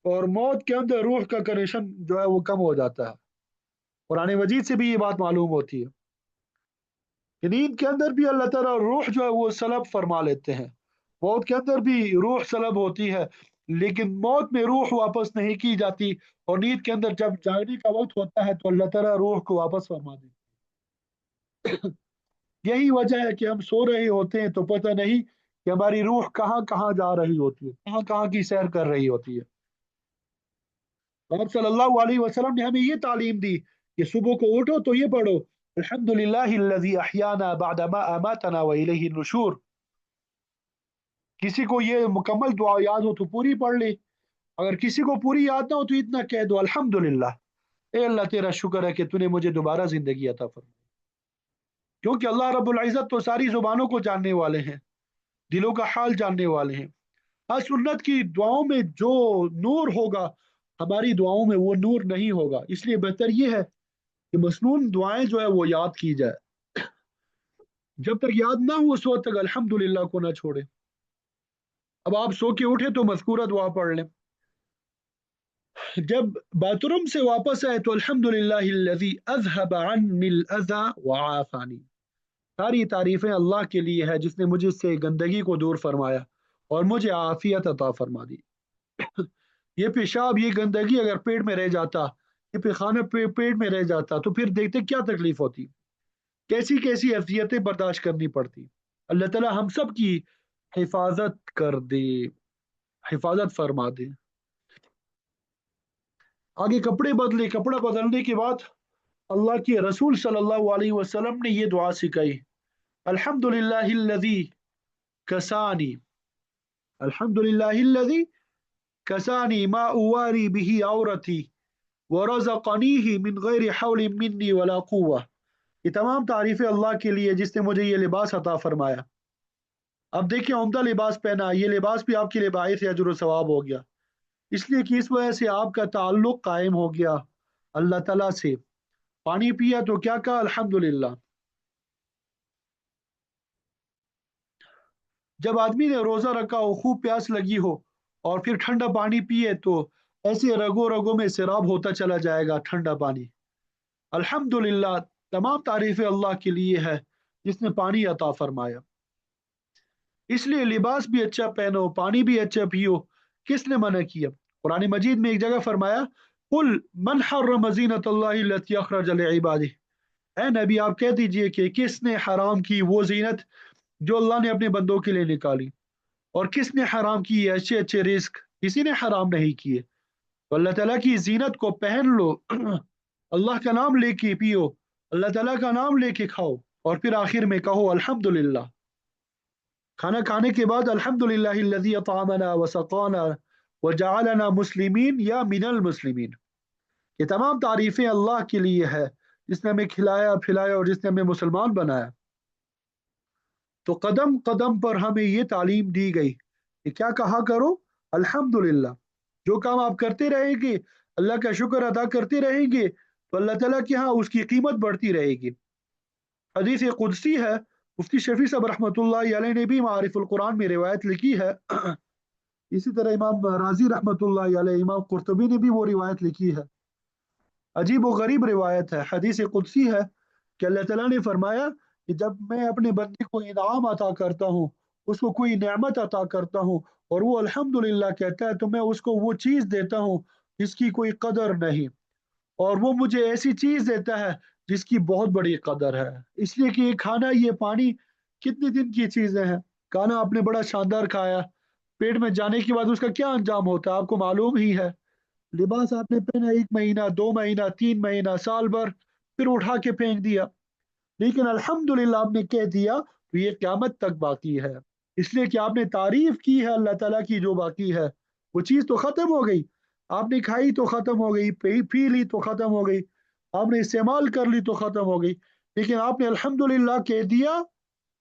और मौत के अंदर रूह का कनेक्शन जो है वो कम हो जाता है। कुरान मजीद से भी ये बात मालूम होती है कि नींद के अंदर भी अल्लाह ताला रूह जो है वो सलब फरमा लेते हैं। मौत के अंदर भी रूह सलब होती है, लेकिन मौत में रूह वापस नहीं की जाती, और नींद के अंदर जब जागने का वक्त होता है तो अल्लाह ताला रूह को वापस फरमा देते हैं। यही वजह है कि हम सो रहे होते हैं तो पता नहीं कि हमारी रूह कहाँ कहाँ जा रही होती है, कहाँ कहाँ की सैर कर रही होती है। तो आप सल्लल्लाहु अलैहि वसल्लम ने हमें ये तालीम दी कि सुबह को उठो तो ये पढ़ो, अल्हम्दुलिल्लाहिल्लज़ी अहयाना बअदमा अमातना व इलैहि नुशूर। किसी को ये मुकम्मल दुआ याद हो तो पूरी पढ़ ले, अगर किसी को पूरी याद ना हो तो इतना कह दो, अल्हम्दुलिल्लाह, ए अल्लाह तेरा शुक्र है कि तूने मुझे दोबारा जिंदगी अता फरमाई। क्योंकि अल्लाह रब्बुल इज़्ज़त तो सारी जुबानों को जानने वाले हैं, दिलों का हाल जानने वाले हैं। हाँ, सुन्नत की दुआओं में जो नूर होगा, हमारी दुआओं में वो नूर नहीं होगा। इसलिए बेहतर ये है कि मसनून दुआएं जो है वो याद की जाए। जब तक याद ना हो उस वक्त तक अल्हम्दुलिल्लाह को ना छोड़े। अब आप सो के उठे तो मज़कूरा दुआ पढ़ लें, जब बाथरूम से वापस आए तो अल्हम्दुलिल्लाहिल्लज़ी अज़हब अन्निल अज़ा व आफ़ानी। सारी तारीफें अल्लाह के लिए है जिसने मुझे से गंदगी को दूर फरमाया और मुझे आफियत अता फरमा दी। ये पेशाब, ये गंदगी अगर पेट में रह जाता, ये पेखाना पेट में रह जाता तो फिर देखते क्या तकलीफ होती, कैसी कैसी अजियतें बर्दाश्त करनी पड़ती। अल्लाह ताला हम सब की हिफाजत कर दे, हिफाजत फरमा दे। आगे कपड़े बदले, कपड़ा बदलने के बाद अल्लाह के रसूल सल्लल्लाहु अलैहि वसल्लम ने ये दुआ सिखाई, अल्हम्दुलिल्लाहिल्लज़ी कसानी, अल्हम्दुलिल्लाहिल्लज़ी कसानी मा उवारी बिही औरती व रज़क़नीही मिन गैरि हौल मिन्नी वला कुव्वा। ये तमाम तारीफें अल्लाह के लिए जिसने मुझे ये लिबास अता फरमाया। अब देखिए, उम्दा लिबास पहना, ये लिबास भी आपके लिए बाइस अजर व सवाब हो गया, इसलिए कि इस वजह से आपका ताल्लुक कायम हो गया अल्लाह ताला से। पानी पिया तो क्या कहा, अल्हम्दुलिल्लाह। जब आदमी ने रोजा रखा हो, खूब प्यास लगी हो और फिर ठंडा पानी पिए तो ऐसे रगों रगों में सैराब होता चला जाएगा ठंडा पानी। अल्हम्दुलिल्लाह, तमाम तारीफें अल्लाह के लिए है जिसने पानी अता फरमाया। इसलिए लिबास भी अच्छा पहनो, पानी भी अच्छा पियो। किसने मना किया? कुरान मजीद में एक जगह फरमाया, कुल मन हर्रम ज़ीनतल्लाहि लती अखरज लिइबादिही। ऐ नबी, आप कह दीजिए कि किसने हराम की वो जीनत जो अल्लाह ने अपने बंदों के लिए निकाली, और किसने हराम की अच्छे अच्छे रिस्क? किसी ने हराम नहीं किए। तो अल्लाह ताला की जीनत को पहन लो, अल्लाह का नाम लेके पियो, अल्लाह ताला का नाम लेके खाओ, और फिर आखिर में कहो अल्हम्दुलिल्लाह। खाना खाने के बाद अल्हम्दुलिल्लाहिल्लज़ी अतअमना व सक़ाना व जअलना मुस्लिमीन या मिनल मुस्लिमीन। ये तमाम तारीफें अल्लाह के लिए है जिसने हमें खिलाया पिलाया और जिसने हमें मुसलमान बनाया। तो कदम कदम पर हमें ये तालीम दी गई कि क्या कहा करो, अल्हम्दुलिल्लाह। जो काम आप करते रहेंगे, अल्लाह का शुक्र अदा करते रहेंगे, तो अल्लाह ताला के यहाँ उसकी कीमत बढ़ती रहेगी। हदीस कुदसी है, मुफ्ती शफी साहब रहमतुल्लाह अलैह ने भी मारिफुल कुरान में रिवायत लिखी है। इसी तरह इमाम राजी रहमतुल्लाह अलैह, इमाम कुर्तुबी ने भी वो रिवायत लिखी है। अजीब व गरीब रिवायत है, हदीस कुदसी है कि अल्लाह ताला ने फरमाया कि जब मैं अपने बंदे को इनाम अता करता हूँ, उसको कोई नेमत अता करता हूँ और वो अल्हम्दुलिल्लाह कहता है, तो मैं उसको वो चीज़ देता हूँ जिसकी कोई कदर नहीं, और वो मुझे ऐसी चीज़ देता है जिसकी बहुत बड़ी कदर है। इसलिए कि ये खाना, ये पानी कितने दिन की चीज़ें हैं। खाना आपने बड़ा शानदार खाया, पेट में जाने के बाद उसका क्या अंजाम होता है आपको मालूम ही है। लिबास आपने पहना 1 महीना, 2 महीना, 3 महीना, साल भर, फिर उठा के फेंक दिया। लेकिन अल्हम्दुलिल्लाह आपने कह दिया तो ये क़यामत तक बाकी है। इसलिए कि आपने तारीफ की है अल्लाह ताला की जो बाकी है। वो चीज़ तो ख़त्म हो गई, आपने खाई तो ख़त्म हो गई, पी ली तो ख़त्म हो गई, आपने इस्तेमाल कर ली तो ख़त्म हो गई। लेकिन आपने अल्हम्दुलिल्लाह कह दिया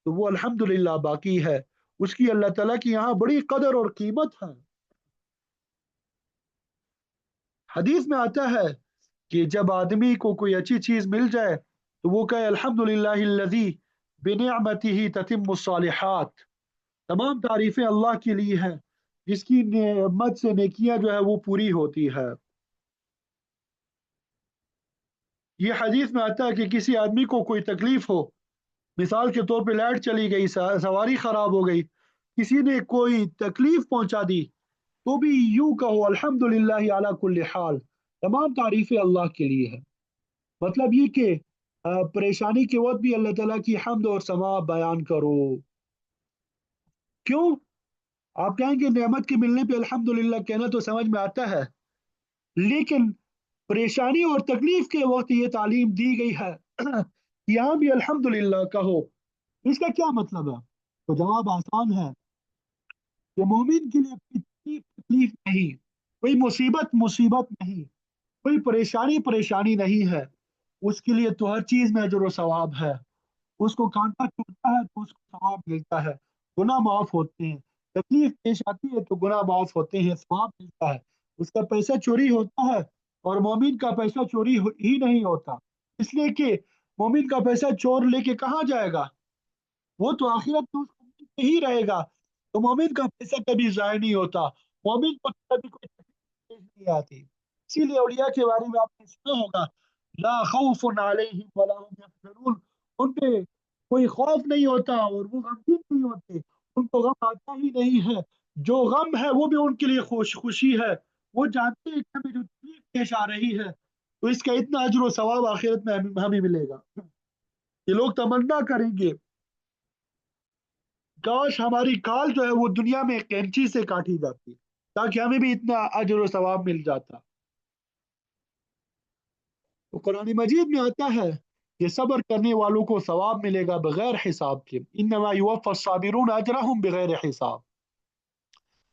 तो वो अल्हम्दुलिल्लाह बाकी है। उसकी अल्लाह ताला की यहाँ बड़ी कदर और कीमत है। हदीस में आता है कि जब आदमी को कोई अच्छी चीज मिल जाए तो वो कहे अल्हम्दुलिल्लाहिल्लज़ी बिनिअमतिही ततिम्मुस्सालिहात। तमाम तारीफें अल्लाह के लिए हैं जिसकी नेमत से नेकियां जो है वो पूरी होती है। ये हदीस में आता है कि किसी आदमी को कोई तकलीफ हो, मिसाल के तौर पे लाइट चली गई, सवारी खराब हो गई, किसी ने कोई तकलीफ पहुंचा दी, तो भी यूं कहो अल्हम्दुलिल्लाहि अला कुल्ली हाल। तमाम तारीफें अल्लाह के लिए है। मतलब ये कि परेशानी के वक्त भी अल्लाह ताला की हम्द और समा बयान करो। क्यों? आप कहेंगे नेमत के मिलने पे अल्हम्दुलिल्लाह कहना तो समझ में आता है, लेकिन परेशानी और तकलीफ के वक्त ये तालीम दी गई है कि यहाँ भी अल्हम्दुलिल्लाह कहो। इसका क्या मतलब है? तो जवाब आसान है कि मोमिन के लिए कोई तकलीफ तकलीफ नहीं, कोई मुसीबत मुसीबत नहीं, कोई परेशानी परेशानी नहीं है। उसके लिए तो हर चीज में अजर व सवाब है। उसको कांटा चुभता है तो उसको सवाब मिलता है, गुनाह माफ होते हैं। तकलीफ पेश आती है तो गुनाह माफ होते हैं, सवाब मिलता है। उसका पैसा चोरी होता है और मोमिन का पैसा चोरी ही नहीं होता, इसलिए कि मोमिन का पैसा चोर लेके कहाँ जाएगा? वो तो आखिरत में उसको मिलते ही रहेगा। तो मोमिन का पैसा कभी जाया नहीं होता, मोमिन को कभी कोई तकलीफ पेश नहीं आती। इसीलिए औलिया के बारे में आपने सुना होगा, ला खौफुन अलैहिम वला हुम यहज़नून, उन पे कोई खौफ नहीं होता और वो गमगीन नहीं होते, उनको गम आता ही नहीं है। जो गम है वो भी उनके लिए खुशी है। वो जानते हैं कि हमें जो तकलीफ पेश आ रही है तो इसका इतना अजर और सवाब आखिरत में हमें मिलेगा। ये लोग तमन्ना करेंगे काश हमारी काल जो है वो दुनिया में कैंची से काटी जाती, ताकि हमें भी इतना अजर और सवाब मिल जाता। तो कुरान मजीद में आता है कि सब्र करने वालों को सवाब मिलेगा बगैर हिसाब के, इन्नमा युवफ़्फ़स साबिरून अजरहुम बगैर हिसाब।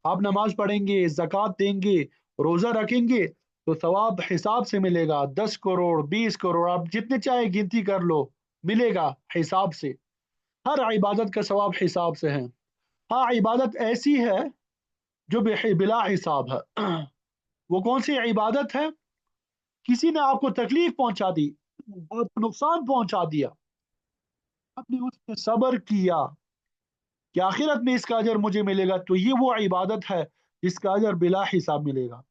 आप नमाज पढ़ेंगे, ज़कात देंगे, रोज़ा रखेंगे तो सवाब हिसाब से मिलेगा। 10 करोड़, 20 करोड़, आप जितने चाहे गिनती कर लो, मिलेगा हिसाब से। हर इबादत का सवाब हिसाब से है। हाँ, इबादत ऐसी है जो बिला हिसाब है। वो कौन सी इबादत है? किसी ने आपको तकलीफ पहुंचा दी, आपको नुकसान पहुंचा दिया, आपने उस पर सब्र किया कि आखिरत में इसका अजर मुझे मिलेगा, तो ये वो इबादत है जिसका अजर बिला हिसाब मिलेगा।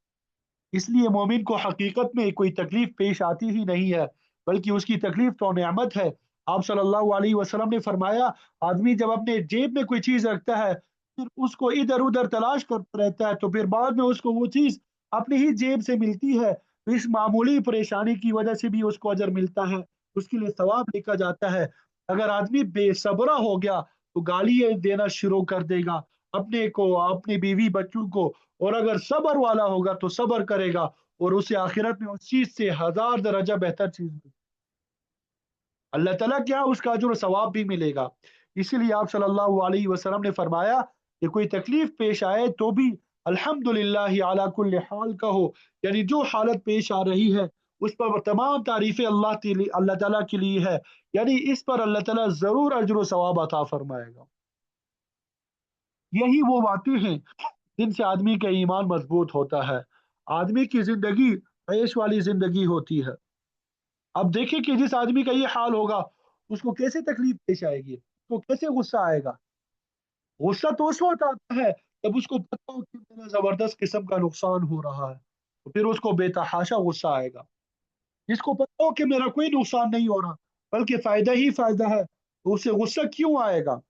इसलिए मोमिन को हकीकत में कोई तकलीफ पेश आती ही नहीं है, बल्कि उसकी तकलीफ तो नेमत है। आप सल्लल्लाहु अलैहि वसल्लम ने फरमाया, आदमी जब अपने जेब में कोई चीज रखता है फिर उसको इधर उधर तलाश करता रहता है तो फिर बाद में उसको वो चीज अपनी ही जेब से मिलती है, तो इस मामूली परेशानी की वजह से भी उसको अजर मिलता है, उसके लिए सवाब लिखा जाता है। अगर आदमी बेसब्रा हो गया तो गालियां देना शुरू कर देगा अपने को, अपनी बीवी बच्चों को। और अगर सबर वाला होगा तो सबर करेगा और उसे आखिरत में उस चीज से 1000 दर्जा बेहतर चीज मिलेगी। अल्लाह ताला क्या उसका अजर सवाब भी मिलेगा। इसीलिए आप सल्लल्लाहु अलैहि वसल्लम ने फरमाया कि कोई तकलीफ पेश आए तो भी अल्हम्दुलिल्लाह अला कुल्li हाल कहो, यानी जो हालत पेश आ रही है उस पर तमाम तारीफें अल्लाह ताला के लिए है, यानी इस पर अल्लाह ताला जरूर अजर सवाब अता फरमाएगा। यही वो बातें हैं जिनसे आदमी का ईमान मजबूत होता है। आदमी की जिंदगी ऐश वाली जिंदगी होती है। अब देखिए कि जिस आदमी का ये हाल होगा उसको कैसे तकलीफ पेश आएगी, उसको कैसे गुस्सा आएगा। गुस्सा तो उस वक्त आता है जब उसको पता हो कि मेरा जबरदस्त किस्म का नुकसान हो रहा है, तो फिर उसको बेतहाशा गुस्सा आएगा। जिसको पता हो कि मेरा कोई नुकसान नहीं हो रहा बल्कि फायदा ही फायदा है, तो उससे गुस्सा क्यों आएगा।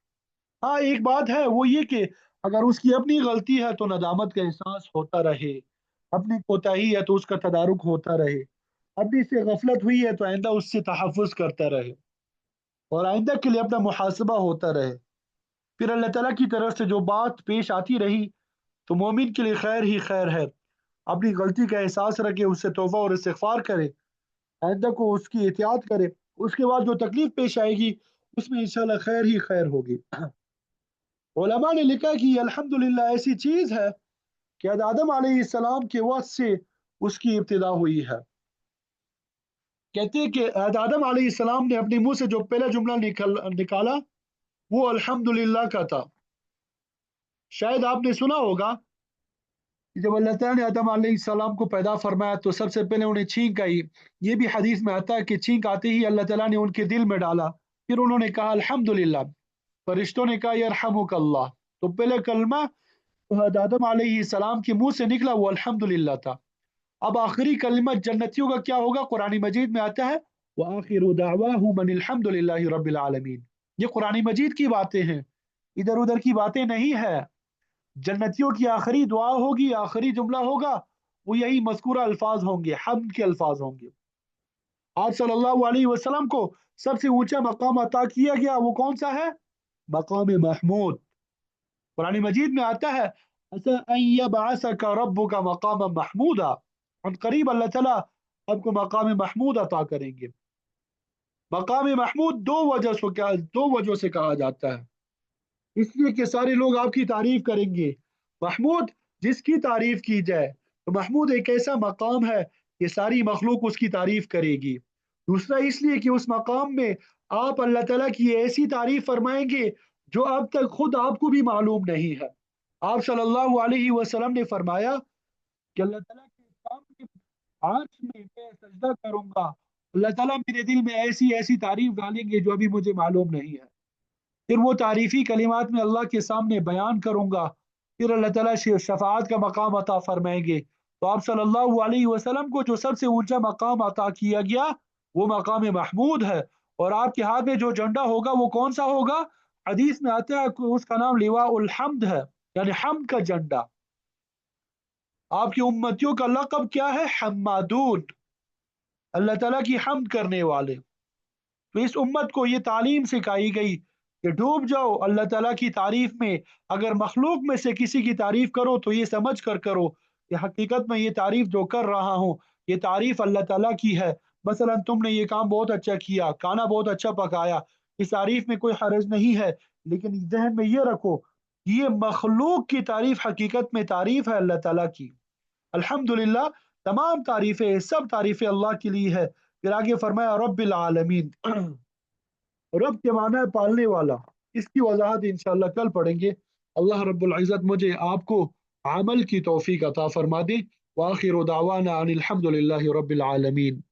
हाँ, एक बात है वो ये कि अगर उसकी अपनी गलती है तो नदामत का एहसास होता रहे, अपनी कोताही है तो उसका तदारुक होता रहे, अपनी से गफलत हुई है तो आइंदा उससे तहफ़्फ़ुज़ करता रहे और आइंदा के लिए अपना मुहासबा होता रहे। फिर अल्लाह ताला की तरफ से जो बात पेश आती रही तो मोमिन के लिए खैर ही खैर है। अपनी गलती का एहसास रखे, उससे तौबा और इस्तिग़फ़ार करे, आइंदा को उसकी एहतियात करे, उसके बाद जो तकलीफ पेश आएगी उसमें इंशाल्लाह खैर ही खैर होगी। उलमा ने लिखा कि ये अल्हम्दुलिल्लाह ऐसी चीज है कि आदम अलैहिस्सलाम के वक्त से उसकी इब्तिदा हुई है। कहते हैं कि आदम अलैहिस्सलाम ने अपने मुंह से जो पहला जुमला निकाला वो अल्हम्दुलिल्लाह का था। शायद आपने सुना होगा कि जब अल्लाह ताला ने आदम अलैहिस्सलाम को पैदा फरमाया तो सबसे पहले उन्हें छींक आई। ये भी हदीस में आता है कि छींक आते ही अल्लाह ताला ने उनके दिल में डाला, फिर उन्होंने कहा अल्हम्दुलिल्लाह। फरिश्तों ने कहा यरहमुकल्लाह। तो पहले कलमा आदम अलैहिस्सलाम के मुंह से निकला वो अल्हम्दुलिल्लाह था। अब आखिरी कलिमा जन्नतियों का क्या होगा, कुरानी मजीद में आता है व आखिरु दावाहुम अनिल हम्दुलिल्लाहि रब्बिल आलमीन। ये कुरानी मजीद की बातें हैं, इधर उधर की बातें नहीं है। जन्नतियों की आखिरी दुआ होगी, आखिरी जुमला होगा, वो यही मज़कूरा अल्फाज होंगे, हम्द के अल्फाज होंगे। आप सल्लल्लाहु अलैहि वसल्लम को सबसे ऊंचा मकाम अता किया गया, वो कौन सा है? मकाम महमूद। कुरानी मजीद में आता है असा अन यबअसका रब्बुका मकाम महमूदा, और करीब अल्लाह ताला आपको मकाम महमूद अता करेंगे। मकाम महमूद दो वजह से कहा जाता है, इसलिए कि सारे लोग आपकी तारीफ करेंगे। महमूद, जिसकी तारीफ की जाए, तो महमूद एक ऐसा मकाम है कि सारी मखलूक उसकी तारीफ करेगी। दूसरा इसलिए कि उस मकाम में आप अल्लाह ताला की ऐसी तारीफ फरमाएंगे जो अब तक खुद आपको भी मालूम नहीं है। आप सल्लल्लाहु अलैहि वसल्लम ने फरमाया कि अल्लाह ताला के सामने आर्श में मैं सजदा करूंगा, अल्लाह ताला मेरे दिल में ऐसी ऐसी तारीफ डालेंगे जो अभी मुझे मालूम नहीं है। फिर वो तारीफी कलिमात में अल्लाह के सामने बयान करूंगा, फिर अल्लाह ताला शफाअत का मकाम अता फरमाएंगे। तो आप सल्लल्लाहु अलैहि वसल्लम को जो सबसे ऊंचा मकाम अता किया गया वो मकाम महमूद है। और आपके हाथ में जो झंडा होगा वो कौन सा होगा? हदीस में आता है कि उसका नाम लिवा उल हम्द है, यानी हम्द का झंडा। आपकी उम्मतियों का लक़ब क्या है? हम्मादून, अल्लाह ताला की हम्द करने वाले। तो इस उम्मत को ये तालीम सिखाई गई कि डूब जाओ अल्लाह ताला की तारीफ में। अगर मखलूक में से किसी की तारीफ करो तो ये समझ कर करो कि हकीकत में ये तारीफ जो कर रहा हूँ ये तारीफ अल्लाह ताला की है। मसलन तुमने ये काम बहुत अच्छा किया, खाना बहुत अच्छा पकाया, इस तारीफ में कोई हर्ज नहीं है, लेकिन जहन में ये रखो ये मखलूक की तारीफ हकीकत में तारीफ है अल्लाह ताला की। अल्हम्दुलिल्लाह, तमाम तारीफें, सब तारीफें अल्लाह के लिए है। फिर आगे फरमाया रब्बिल आलमीन। रब के माना है पालने वाला। इसकी वजाहत इंशाअल्लाह कल पढ़ेंगे। अल्लाह रब्बुल इज़्ज़त मुझे आपको अमल की तौफीक अता फरमा दे। व आखिरु दावाना अनिल हम्दुलिल्लाहि रब्बिल आलमीन।